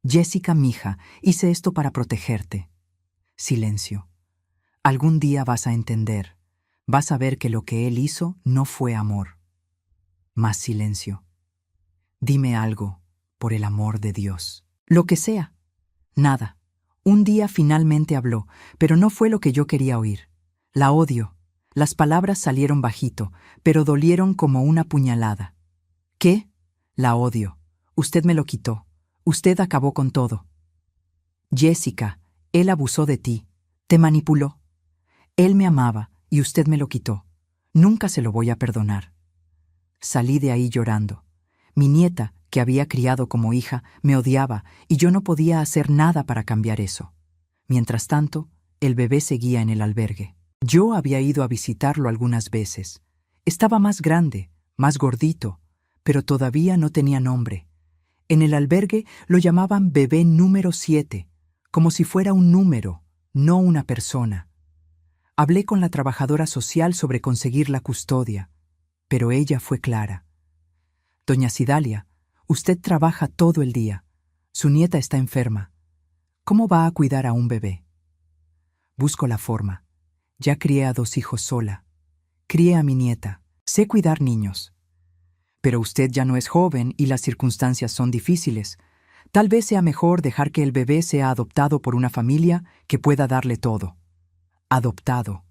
«Jessica, mija, hice esto para protegerte». Silencio. Algún día vas a entender. Vas a ver que lo que él hizo no fue amor. Más silencio. Dime algo, por el amor de Dios. Lo que sea. Nada. Un día finalmente habló, pero no fue lo que yo quería oír. La odio. Las palabras salieron bajito, pero dolieron como una puñalada. ¿Qué? La odio. Usted me lo quitó. Usted acabó con todo. Jessica, él abusó de ti. Te manipuló. Él me amaba y usted me lo quitó. Nunca se lo voy a perdonar. Salí de ahí llorando. Mi nieta, que había criado como hija, me odiaba y yo no podía hacer nada para cambiar eso. Mientras tanto, el bebé seguía en el albergue. Yo había ido a visitarlo algunas veces. Estaba más grande, más gordito, pero todavía no tenía nombre. En el albergue lo llamaban bebé número 7, como si fuera un número, no una persona. Hablé con la trabajadora social sobre conseguir la custodia, pero ella fue clara. «Doña Cidalia, usted trabaja todo el día. Su nieta está enferma. ¿Cómo va a cuidar a un bebé?» Busco la forma. Ya crié a 2 hijos sola. Crié a mi nieta. Sé cuidar niños. Pero usted ya no es joven y las circunstancias son difíciles. Tal vez sea mejor dejar que el bebé sea adoptado por una familia que pueda darle todo. Adoptado.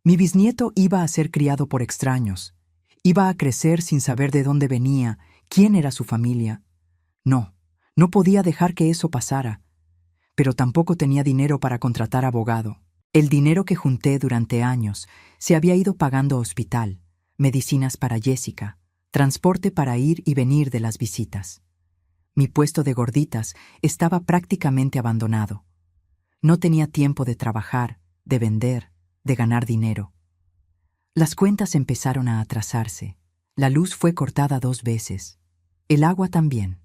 Mi bisnieto iba a ser criado por extraños. Iba a crecer sin saber de dónde venía, quién era su familia. No, no podía dejar que eso pasara. Pero tampoco tenía dinero para contratar abogado. El dinero que junté durante años se había ido pagando hospital, medicinas para Jessica, transporte para ir y venir de las visitas. Mi puesto de gorditas estaba prácticamente abandonado. No tenía tiempo de trabajar, de vender, de ganar dinero. Las cuentas empezaron a atrasarse. La luz fue cortada 2 veces. El agua también.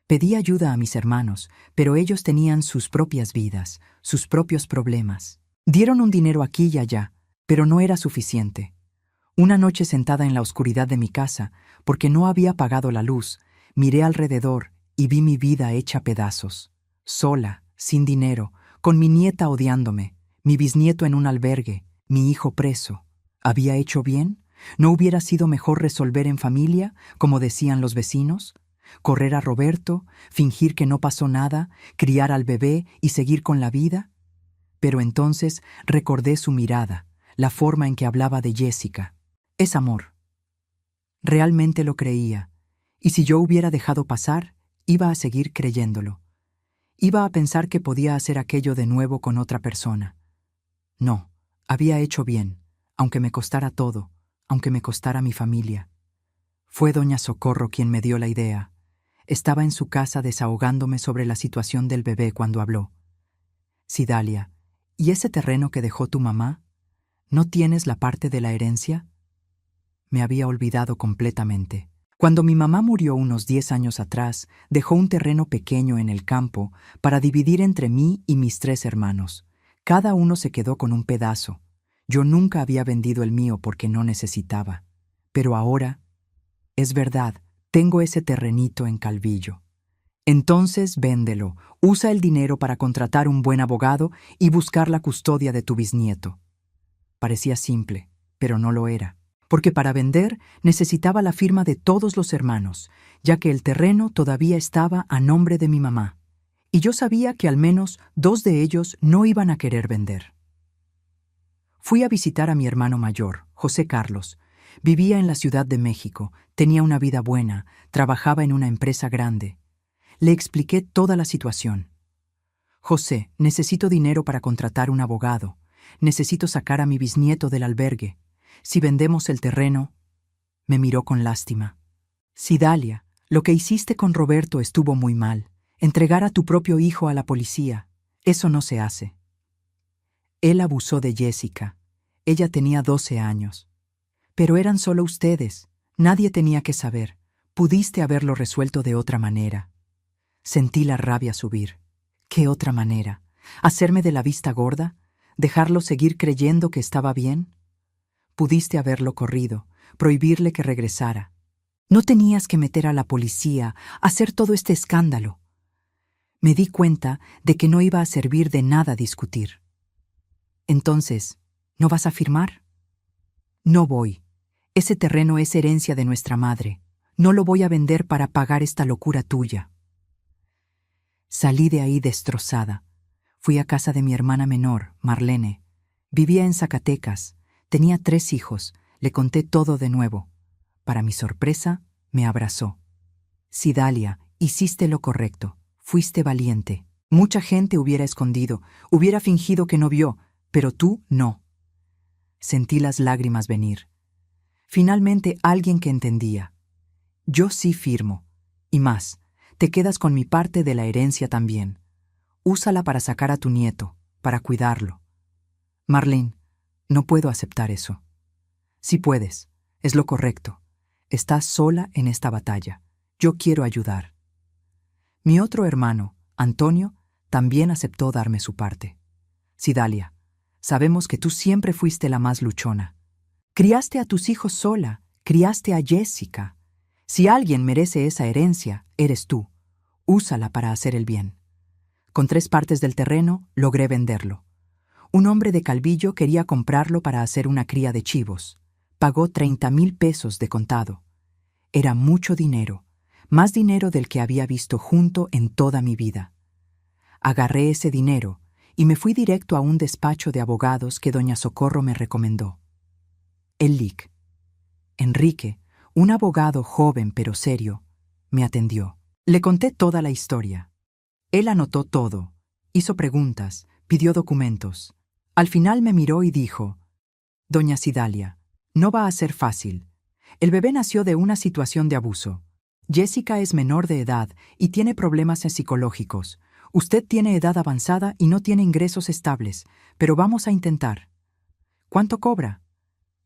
Pedí ayuda a mis hermanos, pero ellos tenían sus propias vidas, sus propios problemas. Dieron un dinero aquí y allá, pero no era suficiente. Una noche sentada en la oscuridad de mi casa, porque no había apagado la luz, miré alrededor y vi mi vida hecha pedazos. Sola, sin dinero, con mi nieta odiándome, mi bisnieto en un albergue, mi hijo preso. ¿Había hecho bien? ¿No hubiera sido mejor resolver en familia, como decían los vecinos? ¿Correr a Roberto, fingir que no pasó nada, criar al bebé y seguir con la vida? Pero entonces recordé su mirada, la forma en que hablaba de Jessica. Es amor. Realmente lo creía, Y si yo hubiera dejado pasar, iba a seguir creyéndolo. Iba a pensar que podía hacer aquello de nuevo con otra persona. No, había hecho bien, aunque me costara todo, aunque me costara mi familia. Fue doña Socorro quien me dio la idea. Estaba en su casa desahogándome sobre la situación del bebé cuando habló. Cidalia, ¿y ese terreno que dejó tu mamá? ¿No tienes la parte de la herencia? Me había olvidado completamente. Cuando mi mamá murió unos 10 años atrás, dejó un terreno pequeño en el campo para dividir entre mí y mis 3 hermanos. Cada uno se quedó con un pedazo. Yo nunca había vendido el mío porque no necesitaba. Pero ahora, es verdad, tengo ese terrenito en Calvillo. Entonces véndelo, usa el dinero para contratar un buen abogado y buscar la custodia de tu bisnieto. Parecía simple, pero no lo era, porque para vender necesitaba la firma de todos los hermanos, ya que el terreno todavía estaba a nombre de mi mamá, y yo sabía que al menos 2 de ellos no iban a querer vender. Fui a visitar a mi hermano mayor, José Carlos. Vivía en la Ciudad de México, tenía una vida buena, trabajaba en una empresa grande. Le expliqué toda la situación. José, necesito dinero para contratar un abogado. Necesito sacar a mi bisnieto del albergue. Si vendemos el terreno... Me miró con lástima. Cidalia, lo que hiciste con Roberto estuvo muy mal. Entregar a tu propio hijo a la policía. Eso no se hace. Él abusó de Jessica. Ella tenía 12 años. Pero eran solo ustedes. Nadie tenía que saber. Pudiste haberlo resuelto de otra manera. Sentí la rabia subir. ¿Qué otra manera? ¿Hacerme de la vista gorda? ¿Dejarlo seguir creyendo que estaba bien? Pudiste haberlo corrido, prohibirle que regresara. No tenías que meter a la policía, hacer todo este escándalo. Me di cuenta de que no iba a servir de nada discutir. Entonces, ¿no vas a firmar? No voy. Ese terreno es herencia de nuestra madre. No lo voy a vender para pagar esta locura tuya. Salí de ahí destrozada. Fui a casa de mi hermana menor, Marlene. Vivía en Zacatecas. Tenía 3 hijos. Le conté todo de nuevo. Para mi sorpresa, me abrazó. Cidalia, hiciste lo correcto. Fuiste valiente. Mucha gente hubiera escondido, hubiera fingido que no vio, pero tú no. Sentí las lágrimas venir. Finalmente alguien que entendía. Yo sí firmo. Y más, te quedas con mi parte de la herencia también. Úsala para sacar a tu nieto, para cuidarlo. Marlene, no puedo aceptar eso. Sí puedes, es lo correcto. Estás sola en esta batalla. Yo quiero ayudar. Mi otro hermano, Antonio, también aceptó darme su parte. Cidalia, sabemos que tú siempre fuiste la más luchona. Criaste a tus hijos sola, criaste a Jessica. Si alguien merece esa herencia, eres tú. Úsala para hacer el bien. Con 3 partes del terreno, logré venderlo. Un hombre de Calvillo quería comprarlo para hacer una cría de chivos. Pagó 30,000 pesos de contado. Era mucho dinero, más dinero del que había visto junto en toda mi vida. Agarré ese dinero y me fui directo a un despacho de abogados que doña Socorro me recomendó. El LIC. Enrique, un abogado joven pero serio, me atendió. Le conté toda la historia. Él anotó todo, hizo preguntas, pidió documentos. Al final me miró y dijo: Doña Cidalia, no va a ser fácil. El bebé nació de una situación de abuso. Jessica es menor de edad y tiene problemas psicológicos. Usted tiene edad avanzada y no tiene ingresos estables, pero vamos a intentar. ¿Cuánto cobra?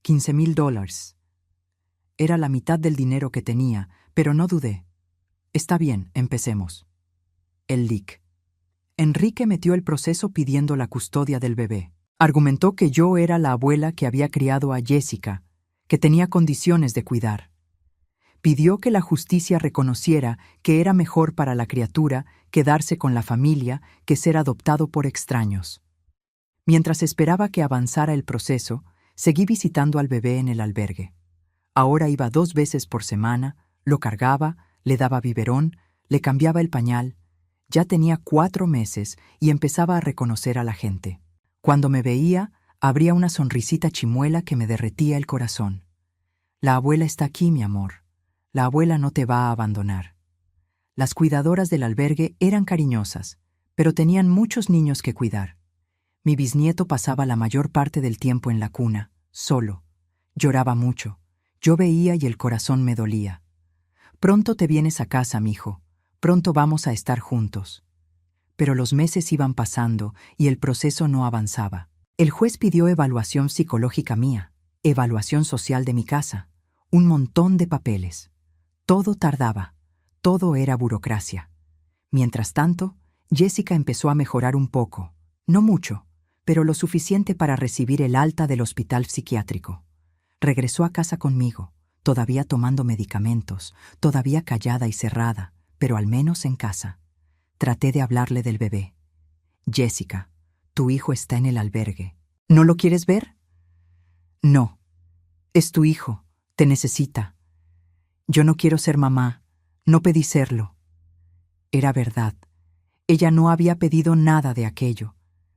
$15,000. Era la mitad del dinero que tenía, pero no dudé. Está bien, empecemos. El LIC. Enrique metió el proceso pidiendo la custodia del bebé. Argumentó que yo era la abuela que había criado a Jessica, que tenía condiciones de cuidar. Pidió que la justicia reconociera que era mejor para la criatura quedarse con la familia que ser adoptado por extraños. Mientras esperaba que avanzara el proceso, seguí visitando al bebé en el albergue. Ahora iba 2 veces por semana, lo cargaba, le daba biberón, le cambiaba el pañal. Ya tenía 4 meses y empezaba a reconocer a la gente. Cuando me veía, abría una sonrisita chimuela que me derretía el corazón. La abuela está aquí, mi amor. La abuela no te va a abandonar. Las cuidadoras del albergue eran cariñosas, pero tenían muchos niños que cuidar. Mi bisnieto pasaba la mayor parte del tiempo en la cuna, solo. Lloraba mucho. Yo veía y el corazón me dolía. Pronto te vienes a casa, mijo. Pronto vamos a estar juntos. Pero los meses iban pasando y el proceso no avanzaba. El juez pidió evaluación psicológica mía, evaluación social de mi casa, un montón de papeles. Todo tardaba, todo era burocracia. Mientras tanto, Jessica empezó a mejorar un poco, no mucho, pero lo suficiente para recibir el alta del hospital psiquiátrico. Regresó a casa conmigo, todavía tomando medicamentos, todavía callada y cerrada, pero al menos en casa. Traté de hablarle del bebé. Jessica, tu hijo está en el albergue. ¿No lo quieres ver? No. Es tu hijo. Te necesita. Yo no quiero ser mamá. No pedí serlo. Era verdad. Ella no había pedido nada de aquello,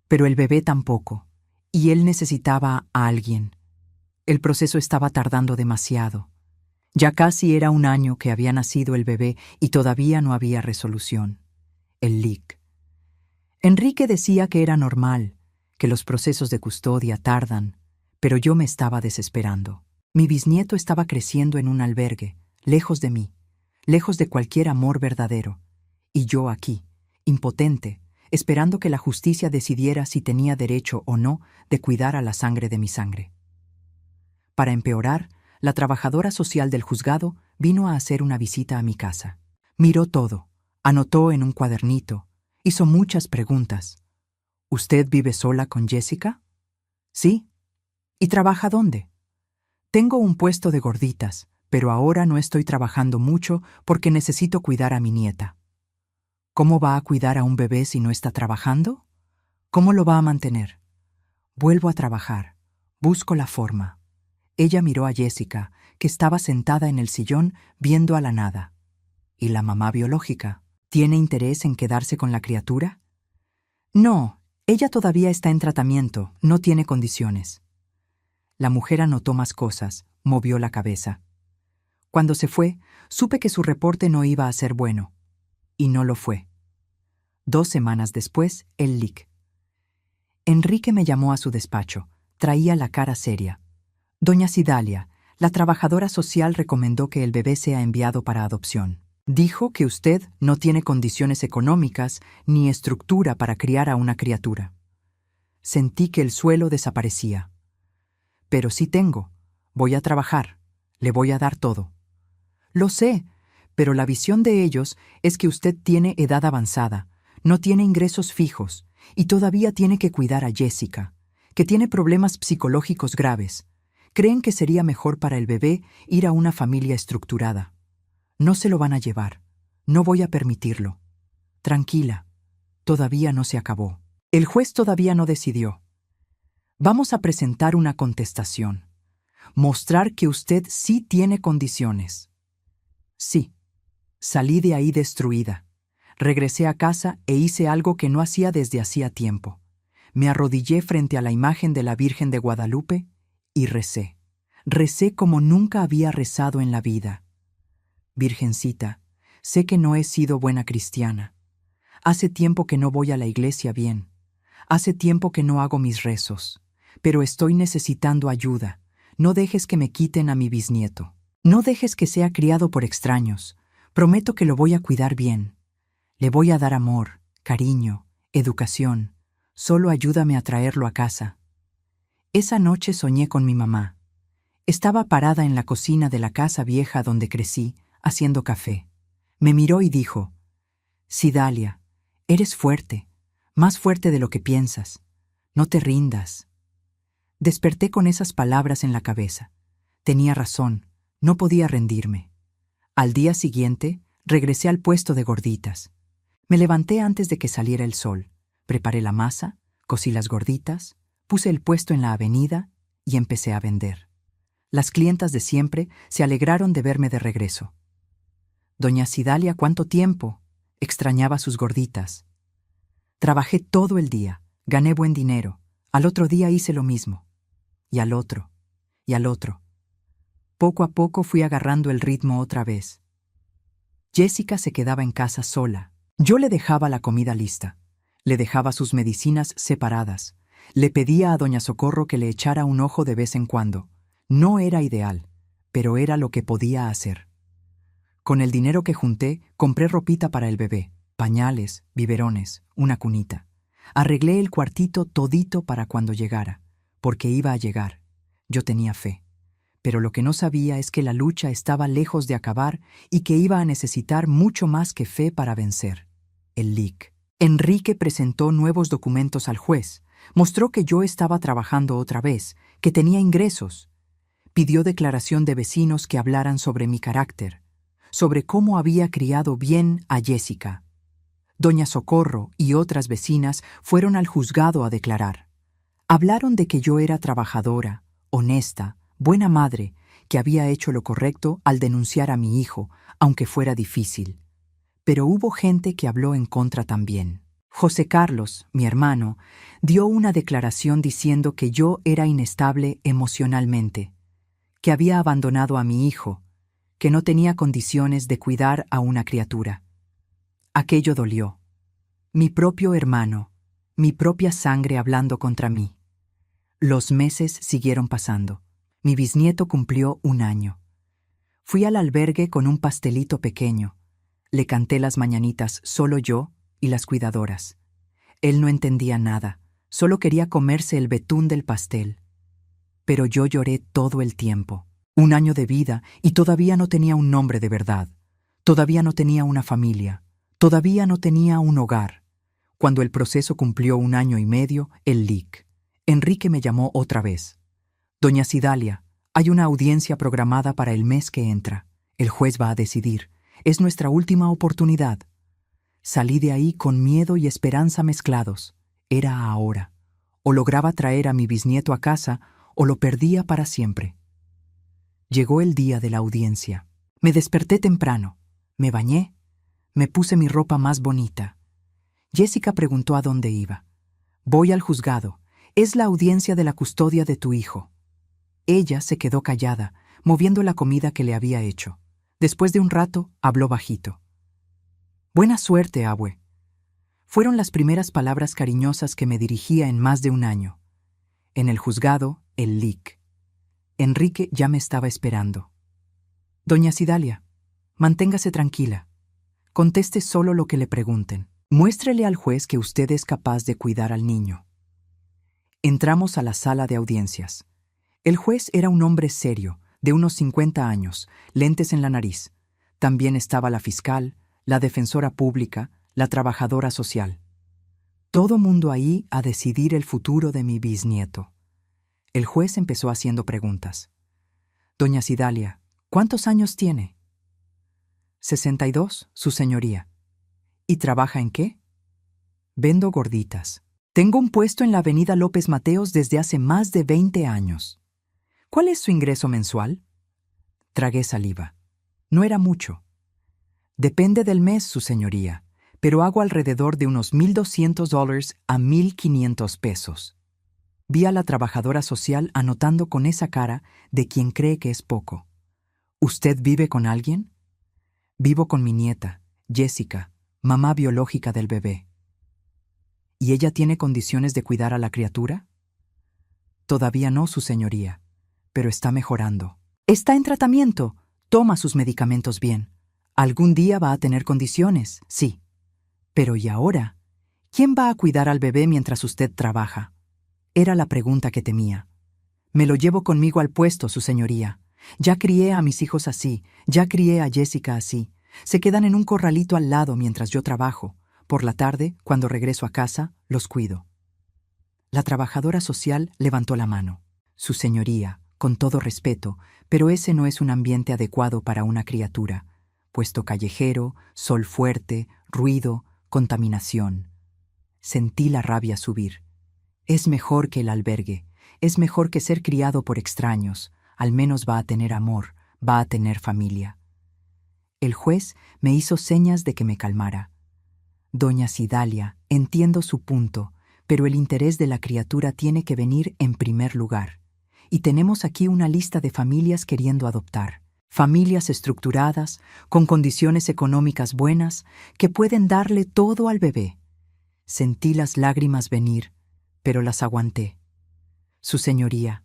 pero el bebé tampoco, y él necesitaba a alguien. El proceso estaba tardando demasiado. Ya casi era un año que había nacido el bebé y todavía no había resolución. El LIC. Enrique decía que era normal, que los procesos de custodia tardan, pero yo me estaba desesperando. Mi bisnieto estaba creciendo en un albergue, lejos de mí, lejos de cualquier amor verdadero, y yo aquí, impotente, esperando que la justicia decidiera si tenía derecho o no de cuidar a la sangre de mi sangre. Para empeorar, la trabajadora social del juzgado vino a hacer una visita a mi casa. Miró todo, anotó en un cuadernito, hizo muchas preguntas. ¿Usted vive sola con Jessica? Sí. ¿Y trabaja dónde? Tengo un puesto de gorditas, pero ahora no estoy trabajando mucho porque necesito cuidar a mi nieta. ¿Cómo va a cuidar a un bebé si no está trabajando? ¿Cómo lo va a mantener? Vuelvo a trabajar. Busco la forma. Ella miró a Jessica, que estaba sentada en el sillón viendo a la nada. ¿Y la mamá biológica? ¿Tiene interés en quedarse con la criatura? No, ella todavía está en tratamiento, no tiene condiciones. La mujer anotó más cosas, movió la cabeza. Cuando se fue, supe que su reporte no iba a ser bueno. Y no lo fue. 2 semanas después, el LIC. Enrique me llamó a su despacho. Traía la cara seria. Doña Cidalia, la trabajadora social recomendó que el bebé sea enviado para adopción. Dijo que usted no tiene condiciones económicas ni estructura para criar a una criatura. Sentí que el suelo desaparecía. Pero sí tengo. Voy a trabajar. Le voy a dar todo. Lo sé, pero la visión de ellos es que usted tiene edad avanzada, no tiene ingresos fijos y todavía tiene que cuidar a Jessica, que tiene problemas psicológicos graves. Creen que sería mejor para el bebé ir a una familia estructurada. No se lo van a llevar. No voy a permitirlo. Tranquila. Todavía no se acabó. El juez todavía no decidió. Vamos a presentar una contestación. Mostrar que usted sí tiene condiciones. Sí. Salí de ahí destruida. Regresé a casa e hice algo que no hacía desde hacía tiempo. Me arrodillé frente a la imagen de la Virgen de Guadalupe y recé. Recé como nunca había rezado en la vida. Virgencita, sé que no he sido buena cristiana. Hace tiempo que no voy a la iglesia bien. Hace tiempo que no hago mis rezos. Pero estoy necesitando ayuda. No dejes que me quiten a mi bisnieto. No dejes que sea criado por extraños. Prometo que lo voy a cuidar bien. Le voy a dar amor, cariño, educación. Solo ayúdame a traerlo a casa. Esa noche soñé con mi mamá. Estaba parada en la cocina de la casa vieja donde crecí, haciendo café. Me miró y dijo: Cidalia, eres fuerte, más fuerte de lo que piensas. No te rindas. Desperté con esas palabras en la cabeza. Tenía razón, no podía rendirme. Al día siguiente, regresé al puesto de gorditas. Me levanté antes de que saliera el sol. Preparé la masa, cocí las gorditas, puse el puesto en la avenida y empecé a vender. Las clientas de siempre se alegraron de verme de regreso. Doña Cidalia, ¿cuánto tiempo? Extrañaba sus gorditas. Trabajé todo el día, gané buen dinero. Al otro día hice lo mismo. Y al otro. Y al otro. Poco a poco fui agarrando el ritmo otra vez. Jessica se quedaba en casa sola. Yo le dejaba la comida lista, le dejaba sus medicinas separadas, le pedía a doña Socorro que le echara un ojo de vez en cuando. No era ideal, pero era lo que podía hacer. Con el dinero que junté, compré ropita para el bebé, pañales, biberones, una cunita. Arreglé el cuartito todito para cuando llegara, porque iba a llegar. Yo tenía fe. Pero lo que no sabía es que la lucha estaba lejos de acabar y que iba a necesitar mucho más que fe para vencer. El LIC. Enrique presentó nuevos documentos al juez, mostró que yo estaba trabajando otra vez, que tenía ingresos. Pidió declaración de vecinos que hablaran sobre mi carácter, sobre cómo había criado bien a Jessica. Doña Socorro y otras vecinas fueron al juzgado a declarar. Hablaron de que yo era trabajadora, honesta, buena madre, que había hecho lo correcto al denunciar a mi hijo, aunque fuera difícil. Pero hubo gente que habló en contra también. José Carlos, mi hermano, dio una declaración diciendo que yo era inestable emocionalmente, que había abandonado a mi hijo, que no tenía condiciones de cuidar a una criatura. Aquello dolió. Mi propio hermano, mi propia sangre hablando contra mí. Los meses siguieron pasando. Mi bisnieto cumplió 1 año. Fui al albergue con un pastelito pequeño. Le canté las mañanitas solo yo y las cuidadoras. Él no entendía nada, solo quería comerse el betún del pastel. Pero yo lloré todo el tiempo. 1 año de vida y todavía no tenía un nombre de verdad. Todavía no tenía una familia. Todavía no tenía un hogar. Cuando el proceso cumplió 1 año y medio, el LIC. Enrique me llamó otra vez. Doña Cidalia, hay una audiencia programada para el mes que entra. El juez va a decidir. Es nuestra última oportunidad. Salí de ahí con miedo y esperanza mezclados. Era ahora. O lograba traer a mi bisnieto a casa o lo perdía para siempre. Llegó el día de la audiencia. Me desperté temprano. Me bañé. Me puse mi ropa más bonita. Jessica preguntó a dónde iba. Voy al juzgado. Es la audiencia de la custodia de tu hijo. Ella se quedó callada, moviendo la comida que le había hecho. Después de un rato, habló bajito. Buena suerte, abue. Fueron las primeras palabras cariñosas que me dirigía en más de 1 año. En el juzgado, el LIC. Enrique ya me estaba esperando. Doña Cidalia, manténgase tranquila. Conteste solo lo que le pregunten. Muéstrele al juez que usted es capaz de cuidar al niño. Entramos a la sala de audiencias. El juez era un hombre serio, de unos 50 años, lentes en la nariz. También estaba la fiscal, la defensora pública, la trabajadora social. Todo mundo ahí a decidir el futuro de mi bisnieto. El juez empezó haciendo preguntas. Doña Cidalia, ¿cuántos años tiene? 62, su señoría. ¿Y trabaja en qué? Vendo gorditas. Tengo un puesto en la avenida López Mateos desde hace más de 20 años. ¿Cuál es su ingreso mensual? Tragué saliva. No era mucho. Depende del mes, su señoría, pero hago alrededor de unos $1,200 a $1,500. Vi a la trabajadora social anotando con esa cara de quien cree que es poco. ¿Usted vive con alguien? Vivo con mi nieta, Jessica, mamá biológica del bebé. ¿Y ella tiene condiciones de cuidar a la criatura? Todavía no, su señoría, pero está mejorando. Está en tratamiento. Toma sus medicamentos bien. Algún día va a tener condiciones, sí. Pero ¿y ahora? ¿Quién va a cuidar al bebé mientras usted trabaja? Era la pregunta que temía. Me lo llevo conmigo al puesto, su señoría. Ya crié a mis hijos así, ya crié a Jessica así. Se quedan en un corralito al lado mientras yo trabajo. Por la tarde, cuando regreso a casa, los cuido. La trabajadora social levantó la mano. Su señoría, con todo respeto, pero ese no es un ambiente adecuado para una criatura. Puesto callejero, sol fuerte, ruido, contaminación. Sentí la rabia subir. Es mejor que el albergue, es mejor que ser criado por extraños. Al menos va a tener amor, va a tener familia. El juez me hizo señas de que me calmara. Doña Cidalia, entiendo su punto, pero el interés de la criatura tiene que venir en primer lugar. y tenemos aquí una lista de familias queriendo adoptar. Familias estructuradas, con condiciones económicas buenas, que pueden darle todo al bebé. Sentí las lágrimas venir, pero las aguanté. Su señoría,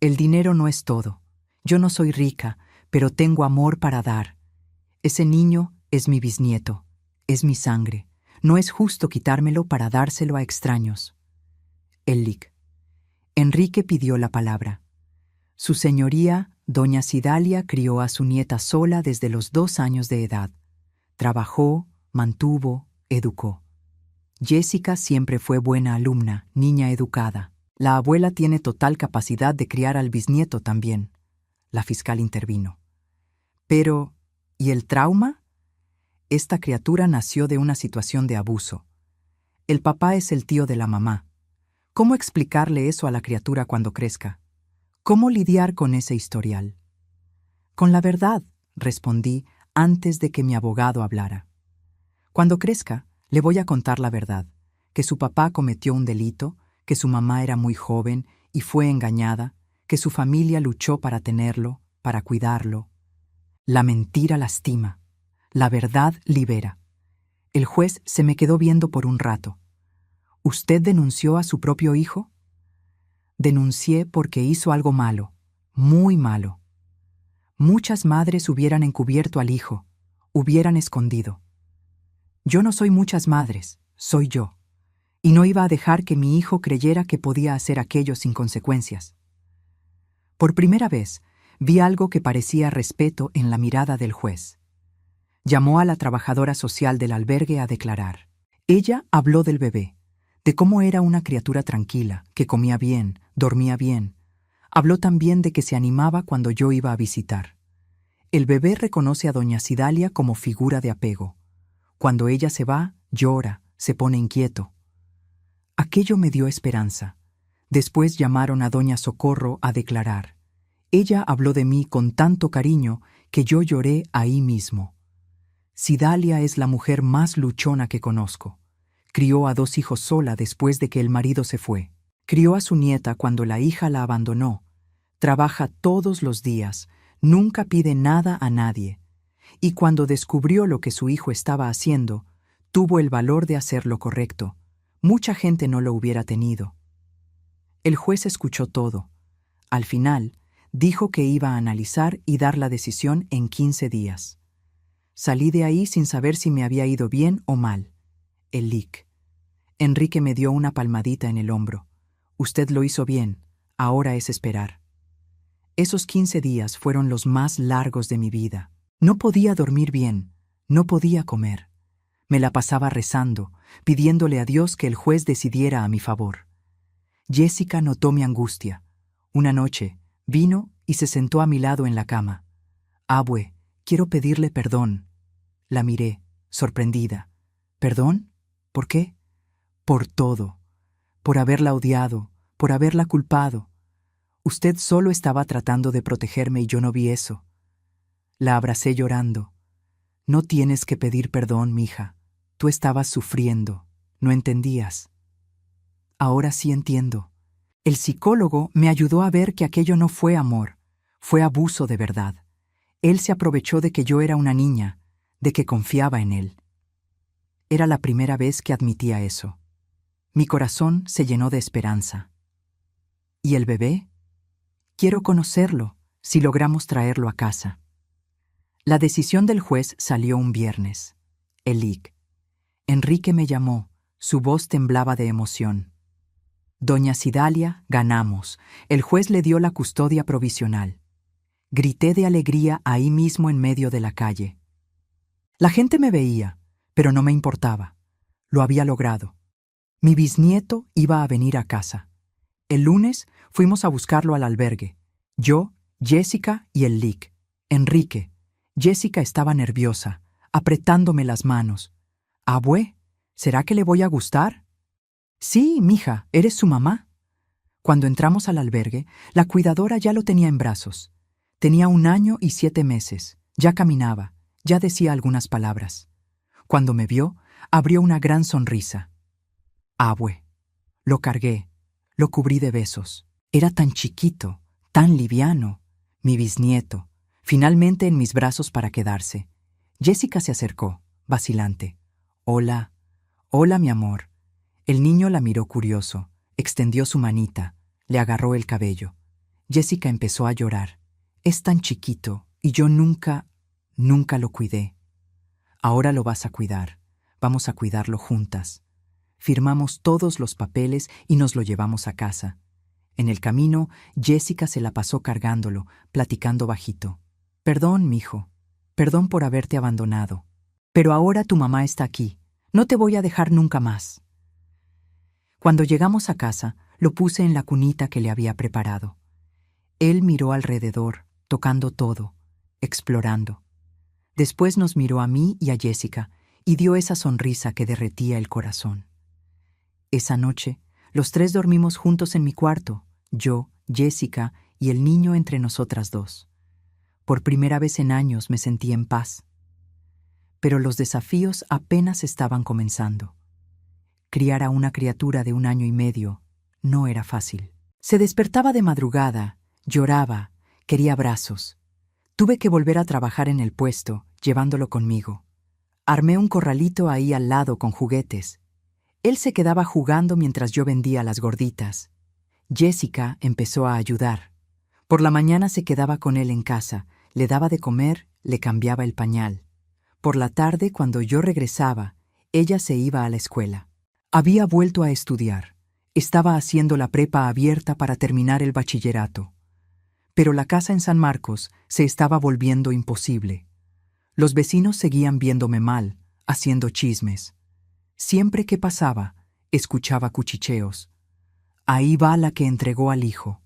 el dinero no es todo. Yo no soy rica, pero tengo amor para dar. Ese niño es mi bisnieto, es mi sangre. No es justo quitármelo para dárselo a extraños. El Lic. Enrique pidió la palabra. Su señoría, doña Cidalia, crió a su nieta sola desde los 2 años de edad. Trabajó, mantuvo, educó. Jessica siempre fue buena alumna, niña educada. La abuela tiene total capacidad de criar al bisnieto también. La fiscal intervino. Pero, ¿y el trauma? Esta criatura nació de una situación de abuso. El papá es el tío de la mamá. ¿Cómo explicarle eso a la criatura cuando crezca? ¿Cómo lidiar con ese historial? Con la verdad, respondí antes de que mi abogado hablara. Cuando crezca, le voy a contar la verdad, que su papá cometió un delito, que su mamá era muy joven y fue engañada, que su familia luchó para tenerlo, para cuidarlo. La mentira lastima, la verdad libera. El juez se me quedó viendo por un rato. ¿Usted denunció a su propio hijo? Denuncié porque hizo algo malo, muy malo. Muchas madres hubieran encubierto al hijo, hubieran escondido. Yo no soy muchas madres, soy yo. Y no iba a dejar que mi hijo creyera que podía hacer aquello sin consecuencias. Por primera vez, vi algo que parecía respeto en la mirada del juez. Llamó a la trabajadora social del albergue a declarar. Ella habló del bebé, de cómo era una criatura tranquila, que comía bien, dormía bien. Habló también de que se animaba cuando yo iba a visitar. El bebé reconoce a doña Cidalia como figura de apego. Cuando ella se va, llora, se pone inquieto. Aquello me dio esperanza. Después llamaron a doña Socorro a declarar. Ella habló de mí con tanto cariño que yo lloré ahí mismo. Cidalia es la mujer más luchona que conozco. Crió a 2 hijos sola después de que el marido se fue. Crió a su nieta cuando la hija la abandonó. Trabaja todos los días, nunca pide nada a nadie. Y cuando descubrió lo que su hijo estaba haciendo, tuvo el valor de hacer lo correcto. Mucha gente no lo hubiera tenido. El juez escuchó todo. Al final, dijo que iba a analizar y dar la decisión en 15 días. Salí de ahí sin saber si me había ido bien o mal. El Lic. Enrique me dio una palmadita en el hombro. Usted lo hizo bien, ahora es esperar. Esos 15 días fueron los más largos de mi vida. No podía dormir bien, no podía comer. Me la pasaba rezando, pidiéndole a Dios que el juez decidiera a mi favor. Jessica notó mi angustia. Una noche, vino y se sentó a mi lado en la cama. Abue, quiero pedirle perdón. La miré, sorprendida. ¿Perdón? ¿Por qué? Por todo. Por haberla odiado, por haberla culpado. Usted solo estaba tratando de protegerme y yo no vi eso. La abracé llorando. No tienes que pedir perdón, mija. Tú estabas sufriendo, no entendías. Ahora sí entiendo. El psicólogo me ayudó a ver que aquello no fue amor, fue abuso de verdad. Él se aprovechó de que yo era una niña, de que confiaba en él. Era la primera vez que admitía eso. Mi corazón se llenó de esperanza. ¿Y el bebé? Quiero conocerlo, si logramos traerlo a casa. La decisión del juez salió un viernes. El Lic. Enrique me llamó, su voz temblaba de emoción. Doña Cidalia, ganamos. El juez le dio la custodia provisional. Grité de alegría ahí mismo en medio de la calle. La gente me veía, pero no me importaba. Lo había logrado. Mi bisnieto iba a venir a casa. El lunes fuimos a buscarlo al albergue. Yo, Jessica y el Lic. Enrique. Jessica estaba nerviosa, apretándome las manos. «Abue, ¿será que le voy a gustar?» «Sí, mija, eres su mamá». Cuando entramos al albergue, la cuidadora ya lo tenía en brazos. Tenía 1 año y 7 meses. Ya caminaba, ya decía algunas palabras. Cuando me vio, abrió una gran sonrisa. «Abue». Lo cargué, lo cubrí de besos. Era tan chiquito, Tan liviano, mi bisnieto, finalmente en mis brazos para quedarse. Jessica se acercó, vacilante. Hola, hola, mi amor. El niño la miró curioso, extendió su manita, le agarró el cabello. Jessica empezó a llorar. Es tan chiquito y yo nunca lo cuidé. Ahora lo vas a cuidar. Vamos a cuidarlo juntas. Firmamos todos los papeles y nos lo llevamos a casa. En el camino, Jessica se la pasó cargándolo, platicando bajito. Perdón, mijo. Perdón por haberte abandonado. Pero ahora tu mamá está aquí. No te voy a dejar nunca más. Cuando llegamos a casa, lo puse en la cunita que le había preparado. Él miró alrededor, tocando todo, explorando. Después nos miró a mí y a Jessica y dio esa sonrisa que derretía el corazón. Esa noche, los tres dormimos juntos en mi cuarto, yo, Jessica y el niño entre nosotras dos. Por primera vez en años me sentí en paz. Pero los desafíos apenas estaban comenzando. Criar a una criatura de 1 año y medio no era fácil. Se despertaba de madrugada, lloraba, quería abrazos. Tuve que volver a trabajar en el puesto, llevándolo conmigo. Armé un corralito ahí al lado con juguetes. Él se quedaba jugando mientras yo vendía las gorditas. Jessica empezó a ayudar. Por la mañana se quedaba con él en casa, le daba de comer, le cambiaba el pañal. Por la tarde, cuando yo regresaba, ella se iba a la escuela. Había vuelto a estudiar. Estaba haciendo la prepa abierta para terminar el bachillerato. Pero la casa en San Marcos se estaba volviendo imposible. Los vecinos seguían viéndome mal, haciendo chismes. Siempre que pasaba, escuchaba cuchicheos. Ahí va la que entregó al hijo.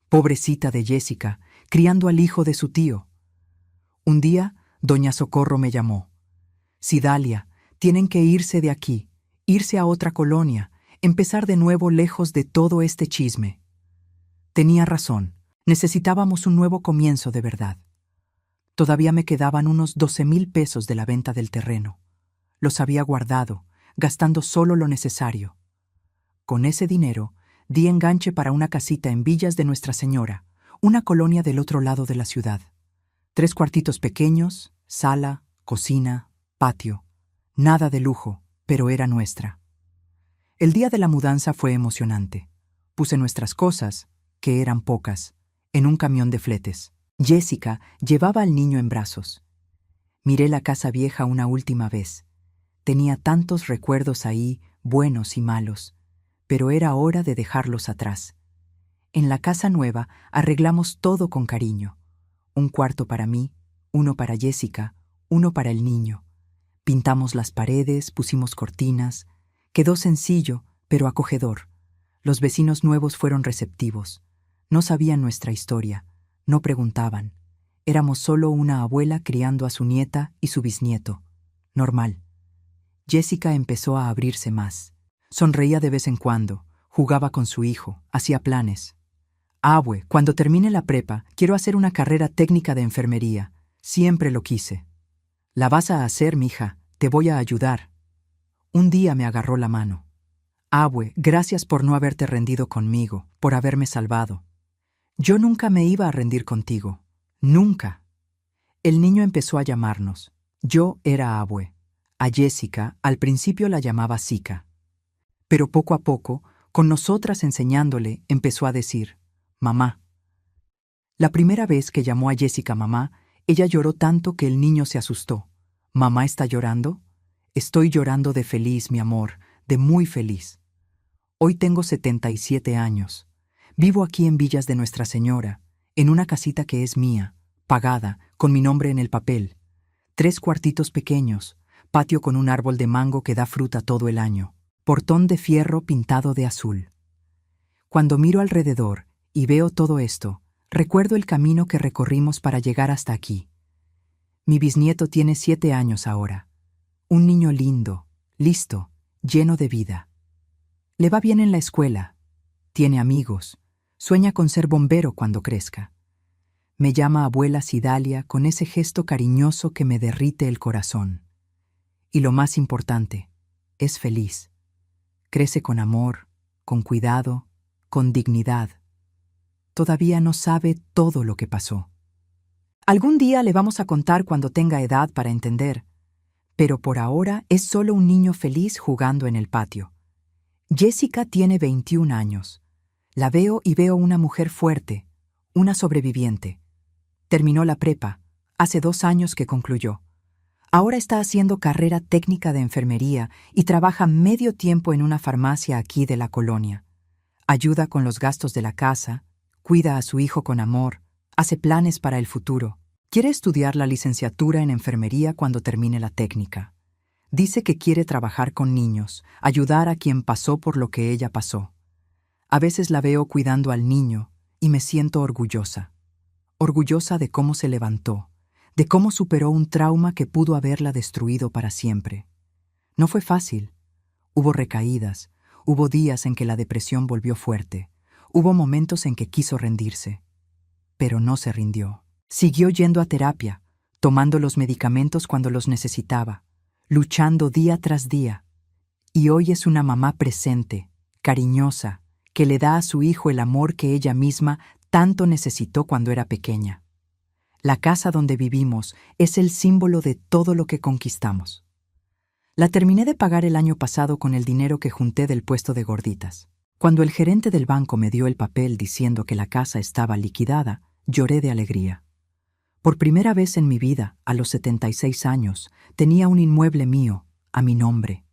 Pobrecita de Jessica, criando al hijo de su tío. Un día, doña Socorro me llamó. Cidalia, tienen que irse de aquí, irse a otra colonia, empezar de nuevo lejos de todo este chisme. Tenía razón, necesitábamos un nuevo comienzo de verdad. Todavía me quedaban unos 12,000 pesos de la venta del terreno. Los había guardado, gastando solo lo necesario. Con ese dinero, di enganche para una casita en Villas de Nuestra Señora, una colonia del otro lado de la ciudad. 3 cuartitos pequeños, sala, cocina, patio. Nada de lujo, pero era nuestra. El día de la mudanza fue emocionante. Puse nuestras cosas, que eran pocas, en un camión de fletes. Jessica llevaba al niño en brazos. Miré la casa vieja una última vez. Tenía tantos recuerdos ahí, buenos y malos, pero era hora de dejarlos atrás. En la casa nueva arreglamos todo con cariño. Un cuarto para mí, uno para Jessica, uno para el niño. Pintamos las paredes, pusimos cortinas. Quedó sencillo, pero acogedor. Los vecinos nuevos fueron receptivos. No sabían nuestra historia, no preguntaban. Éramos solo una abuela criando a su nieta y su bisnieto. Normal. Jessica empezó a abrirse más. Sonreía de vez en cuando, jugaba con su hijo, hacía planes. Abue, cuando termine la prepa, quiero hacer una carrera técnica de enfermería. Siempre lo quise. La vas a hacer, mija, te voy a ayudar. Un día me agarró la mano. Abue, gracias por no haberte rendido conmigo, por haberme salvado. Yo nunca me iba a rendir contigo. Nunca. El niño empezó a llamarnos. Yo era Abue. A Jessica, al principio la llamaba Sica. Pero poco a poco, con nosotras enseñándole, empezó a decir, mamá. La primera vez que llamó a Jessica mamá, ella lloró tanto que el niño se asustó. ¿Mamá está llorando? Estoy llorando de feliz, mi amor, de muy feliz. Hoy tengo 77 años. Vivo aquí en Villas de Nuestra Señora, en una casita que es mía, pagada, con mi nombre en el papel. 3 cuartitos pequeños, patio con un árbol de mango que da fruta todo el año, portón de fierro pintado de azul. Cuando miro alrededor y veo todo esto, recuerdo el camino que recorrimos para llegar hasta aquí. Mi bisnieto tiene 7 años ahora. Un niño lindo, listo, lleno de vida. Le va bien en la escuela, tiene amigos, sueña con ser bombero cuando crezca. Me llama abuela Cidalia con ese gesto cariñoso que me derrite el corazón. Y lo más importante, es feliz. Crece con amor, con cuidado, con dignidad. Todavía no sabe todo lo que pasó. Algún día le vamos a contar cuando tenga edad para entender, pero por ahora es solo un niño feliz jugando en el patio. Jessica tiene 21 años. La veo y veo una mujer fuerte, una sobreviviente. Terminó la prepa, hace 2 años que concluyó. Ahora está haciendo carrera técnica de enfermería y trabaja medio tiempo en una farmacia aquí de la colonia. Ayuda con los gastos de la casa, cuida a su hijo con amor, hace planes para el futuro. Quiere estudiar la licenciatura en enfermería cuando termine la técnica. Dice que quiere trabajar con niños, ayudar a quien pasó por lo que ella pasó. A veces la veo cuidando al niño y me siento orgullosa. Orgullosa de cómo se levantó, de cómo superó un trauma que pudo haberla destruido para siempre. No fue fácil. Hubo recaídas, hubo días en que la depresión volvió fuerte, hubo momentos en que quiso rendirse. Pero no se rindió. Siguió yendo a terapia, tomando los medicamentos cuando los necesitaba, luchando día tras día. Y hoy es una mamá presente, cariñosa, que le da a su hijo el amor que ella misma tanto necesitó cuando era pequeña. La casa donde vivimos es el símbolo de todo lo que conquistamos. La terminé de pagar el año pasado con el dinero que junté del puesto de gorditas. Cuando el gerente del banco me dio el papel diciendo que la casa estaba liquidada, lloré de alegría. Por primera vez en mi vida, a los 76 años, tenía un inmueble mío, a mi nombre.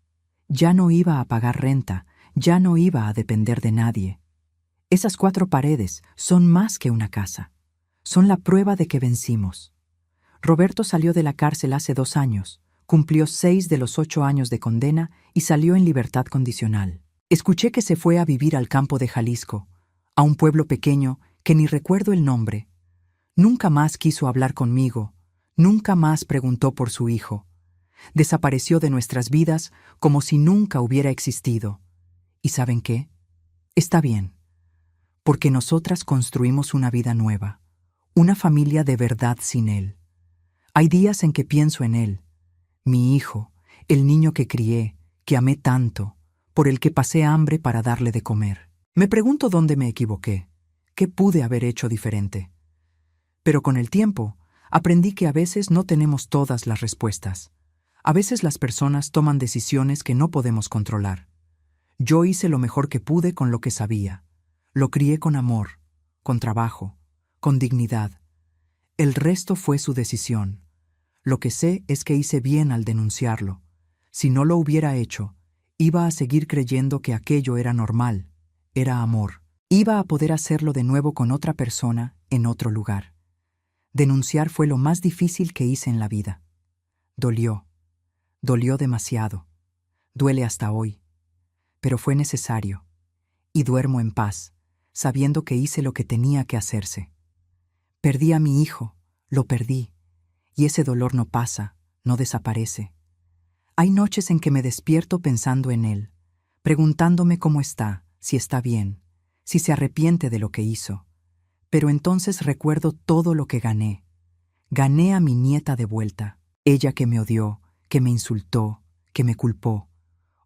Ya no iba a pagar renta, ya no iba a depender de nadie. Esas 4 paredes son más que una casa. Son la prueba de que vencimos. Roberto salió de la cárcel hace 2 años, cumplió 6 de los 8 años de condena y salió en libertad condicional. Escuché que se fue a vivir al campo de Jalisco, a un pueblo pequeño que ni recuerdo el nombre. Nunca más quiso hablar conmigo, nunca más preguntó por su hijo. Desapareció de nuestras vidas como si nunca hubiera existido. ¿Y saben qué? Está bien, porque nosotras construimos una vida nueva, una familia de verdad sin él. Hay días en que pienso en él, mi hijo, el niño que crié, que amé tanto, por el que pasé hambre para darle de comer. Me pregunto dónde me equivoqué, qué pude haber hecho diferente. Pero con el tiempo, aprendí que a veces no tenemos todas las respuestas. A veces las personas toman decisiones que no podemos controlar. Yo hice lo mejor que pude con lo que sabía. Lo crié con amor, con trabajo, con dignidad. El resto fue su decisión. Lo que sé es que hice bien al denunciarlo. Si no lo hubiera hecho, iba a seguir creyendo que aquello era normal, era amor. Iba a poder hacerlo de nuevo con otra persona, en otro lugar. Denunciar fue lo más difícil que hice en la vida. Dolió demasiado. Duele hasta hoy. Pero fue necesario. Y duermo en paz, sabiendo que hice lo que tenía que hacerse. Perdí a mi hijo, lo perdí. Y ese dolor no pasa, no desaparece. Hay noches en que me despierto pensando en él, preguntándome cómo está, si está bien, si se arrepiente de lo que hizo. Pero entonces recuerdo todo lo que gané. Gané a mi nieta de vuelta, ella que me odió, que me insultó, que me culpó.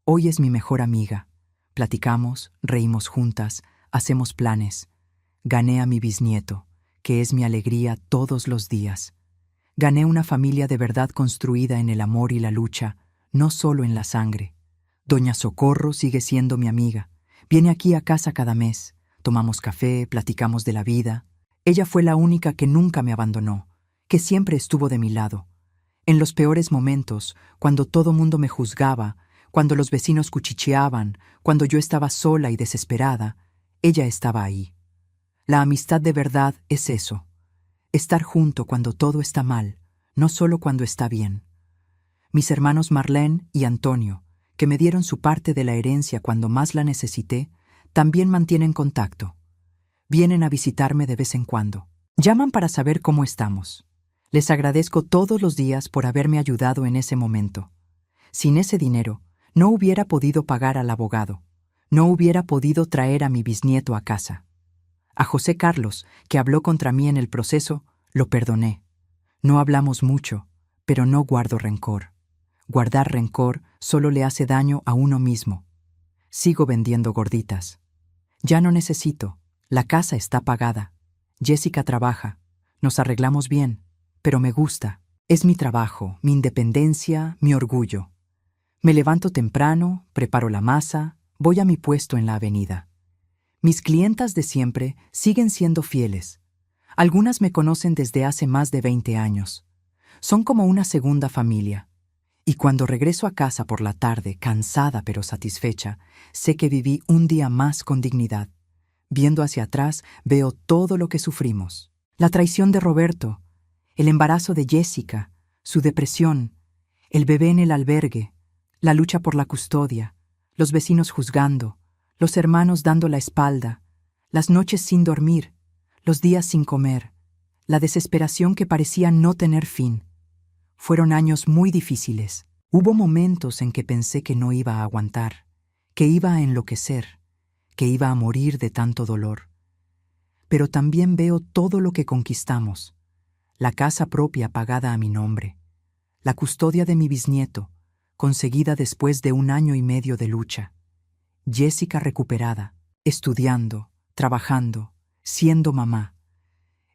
Hoy es mi mejor amiga. Platicamos, reímos juntas, hacemos planes. Gané a mi bisnieto, que es mi alegría todos los días. Gané una familia de verdad construida en el amor y la lucha, no solo en la sangre. Doña Socorro sigue siendo mi amiga. Viene aquí a casa cada mes. Tomamos café, platicamos de la vida. Ella fue la única que nunca me abandonó, que siempre estuvo de mi lado. En los peores momentos, cuando todo mundo me juzgaba, cuando los vecinos cuchicheaban, cuando yo estaba sola y desesperada, ella estaba ahí. La amistad de verdad es eso. Estar junto cuando todo está mal, no solo cuando está bien. Mis hermanos Marlene y Antonio, que me dieron su parte de la herencia cuando más la necesité, también mantienen contacto. Vienen a visitarme de vez en cuando. Llaman para saber cómo estamos. Les agradezco todos los días por haberme ayudado en ese momento. Sin ese dinero, no hubiera podido pagar al abogado. No hubiera podido traer a mi bisnieto a casa. A José Carlos, que habló contra mí en el proceso, lo perdoné. No hablamos mucho, pero no guardo rencor. Guardar rencor solo le hace daño a uno mismo. Sigo vendiendo gorditas. Ya no necesito, La casa está pagada. Jessica trabaja. Nos arreglamos bien, pero me gusta. Es mi trabajo, mi independencia, mi orgullo. Me levanto temprano, preparo la masa, voy a mi puesto en la avenida. Mis clientas de siempre siguen siendo fieles. Algunas me conocen desde hace más de 20 años. Son como una segunda familia. Y cuando regreso a casa por la tarde, cansada pero satisfecha, sé que viví un día más con dignidad. Viendo hacia atrás, veo todo lo que sufrimos. La traición de Roberto, el embarazo de Jessica, su depresión, el bebé en el albergue, la lucha por la custodia, los vecinos juzgando, los hermanos dando la espalda, las noches sin dormir, los días sin comer, la desesperación que parecía no tener fin. Fueron años muy difíciles. Hubo momentos en que pensé que no iba a aguantar, que iba a enloquecer, que iba a morir de tanto dolor. Pero también veo todo lo que conquistamos. La casa propia pagada a mi nombre, la custodia de mi bisnieto, conseguida después de 1 año y medio de lucha. Jessica recuperada, estudiando, trabajando, siendo mamá.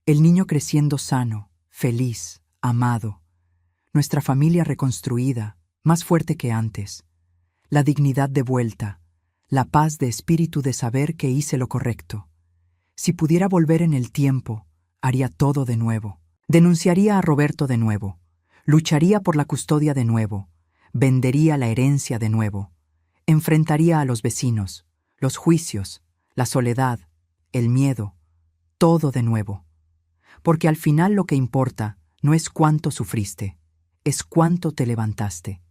El niño creciendo sano, feliz, amado. Nuestra familia reconstruida, más fuerte que antes. La dignidad de vuelta, la paz de espíritu de saber que hice lo correcto. Si pudiera volver en el tiempo, haría todo de nuevo. Denunciaría a Roberto de nuevo. Lucharía por la custodia de nuevo. Vendería la herencia de nuevo. Enfrentaría a los vecinos, los juicios, la soledad, el miedo, todo de nuevo. Porque al final lo que importa no es cuánto sufriste, es cuánto te levantaste.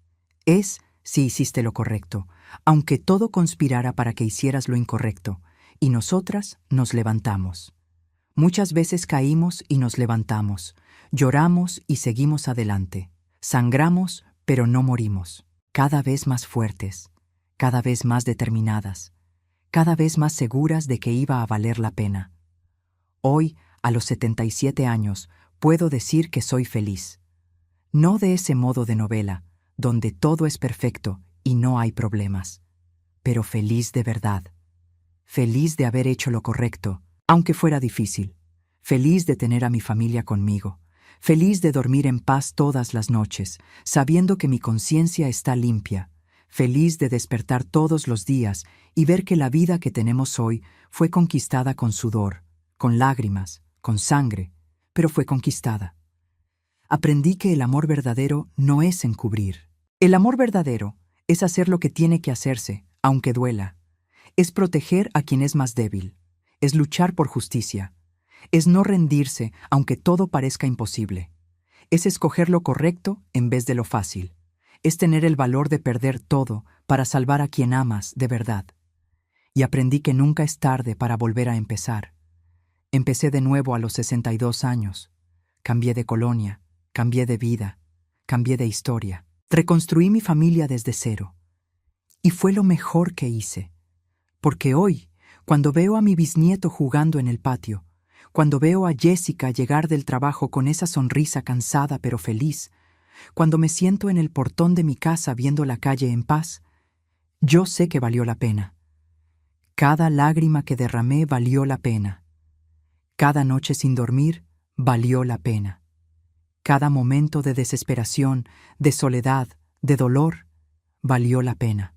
Es si hiciste lo correcto, aunque todo conspirara para que hicieras lo incorrecto, y nosotras nos levantamos. Muchas veces caímos y nos levantamos, lloramos y seguimos adelante, sangramos pero no morimos, cada vez más fuertes, cada vez más determinadas, cada vez más seguras de que iba a valer la pena. Hoy, a los 77 años, puedo decir que soy feliz. No de ese modo de novela, donde todo es perfecto y no hay problemas, pero feliz de verdad. Feliz de haber hecho lo correcto, aunque fuera difícil. Feliz de tener a mi familia conmigo. Feliz de dormir en paz todas las noches, sabiendo que mi conciencia está limpia. Feliz de despertar todos los días y ver que la vida que tenemos hoy fue conquistada con sudor, con lágrimas, con sangre, pero fue conquistada. Aprendí que el amor verdadero no es encubrir. El amor verdadero es hacer lo que tiene que hacerse, aunque duela. Es proteger a quien es más débil. Es luchar por justicia. Es no rendirse aunque todo parezca imposible. Es escoger lo correcto en vez de lo fácil. Es tener el valor de perder todo para salvar a quien amas de verdad. Y aprendí que nunca es tarde para volver a empezar. Empecé de nuevo a los 62 años. Cambié de colonia, cambié de vida, cambié de historia. Reconstruí mi familia desde cero. Y fue lo mejor que hice. Porque hoy, cuando veo a mi bisnieto jugando en el patio, cuando veo a Jessica llegar del trabajo con esa sonrisa cansada pero feliz, cuando me siento en el portón de mi casa viendo la calle en paz, yo sé que valió la pena. Cada lágrima que derramé valió la pena. Cada noche sin dormir valió la pena. Cada momento de desesperación, de soledad, de dolor, valió la pena.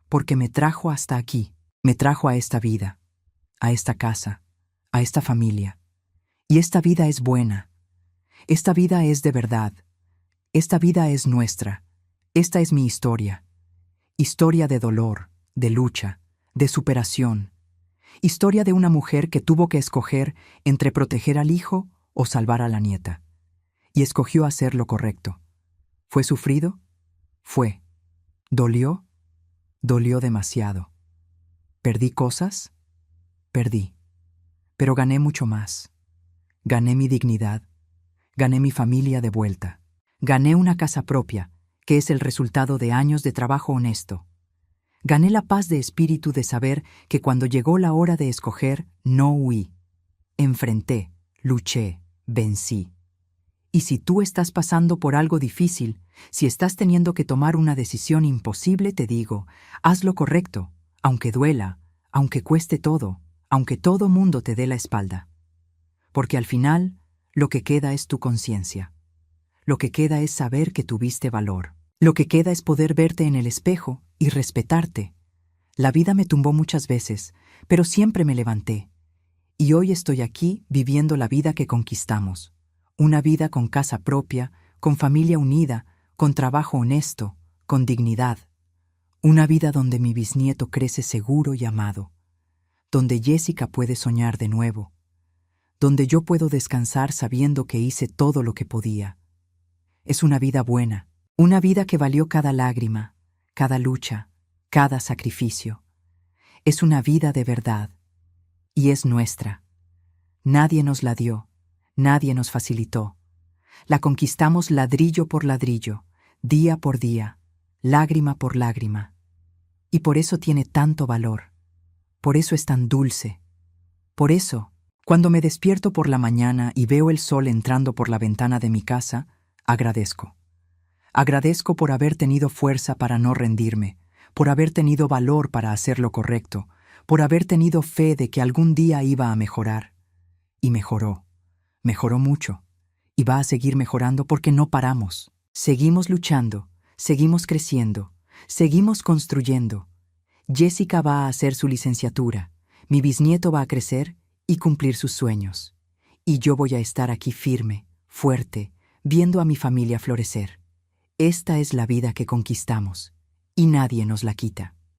Porque me trajo hasta aquí, me trajo a esta vida, a esta casa, a esta familia. Y esta vida es buena. Esta vida es de verdad. Esta vida es nuestra. Esta es mi historia. Historia de dolor, de lucha, de superación. Historia de una mujer que tuvo que escoger entre proteger al hijo o salvar a la nieta. Y escogió hacer lo correcto. ¿Fue sufrido? Fue. ¿Dolió? Dolió demasiado. ¿Perdí cosas? Perdí. Pero gané mucho más. Gané mi dignidad. Gané mi familia de vuelta. Gané una casa propia, que es el resultado de años de trabajo honesto. Gané la paz de espíritu de saber que cuando llegó la hora de escoger, no huí. Enfrenté, luché, vencí. Y si tú estás pasando por algo difícil, si estás teniendo que tomar una decisión imposible, te digo, haz lo correcto, aunque duela, aunque cueste todo, aunque todo mundo te dé la espalda. Porque al final, lo que queda es tu conciencia. Lo que queda es saber que tuviste valor. Lo que queda es poder verte en el espejo y respetarte. La vida me tumbó muchas veces, pero siempre me levanté. Y hoy estoy aquí viviendo la vida que conquistamos. Una vida con casa propia, con familia unida, con trabajo honesto, con dignidad. Una vida donde mi bisnieto crece seguro y amado. Donde Jessica puede soñar de nuevo. Donde yo puedo descansar sabiendo que hice todo lo que podía. Es una vida buena, una vida que valió cada lágrima, cada lucha, cada sacrificio. Es una vida de verdad. Y es nuestra. Nadie nos la dio, nadie nos facilitó. La conquistamos ladrillo por ladrillo, día por día, lágrima por lágrima. Y por eso tiene tanto valor. Por eso es tan dulce. Por eso, cuando me despierto por la mañana y veo el sol entrando por la ventana de mi casa, agradezco. Agradezco por haber tenido fuerza para no rendirme, por haber tenido valor para hacer lo correcto, por haber tenido fe de que algún día iba a mejorar. Y mejoró. Mejoró mucho. Y va a seguir mejorando porque no paramos. Seguimos luchando, seguimos creciendo, seguimos construyendo. Jessica va a hacer su licenciatura, mi bisnieto va a crecer y cumplir sus sueños. Y yo voy a estar aquí firme, fuerte, viendo a mi familia florecer. Esta es la vida que conquistamos, y nadie nos la quita.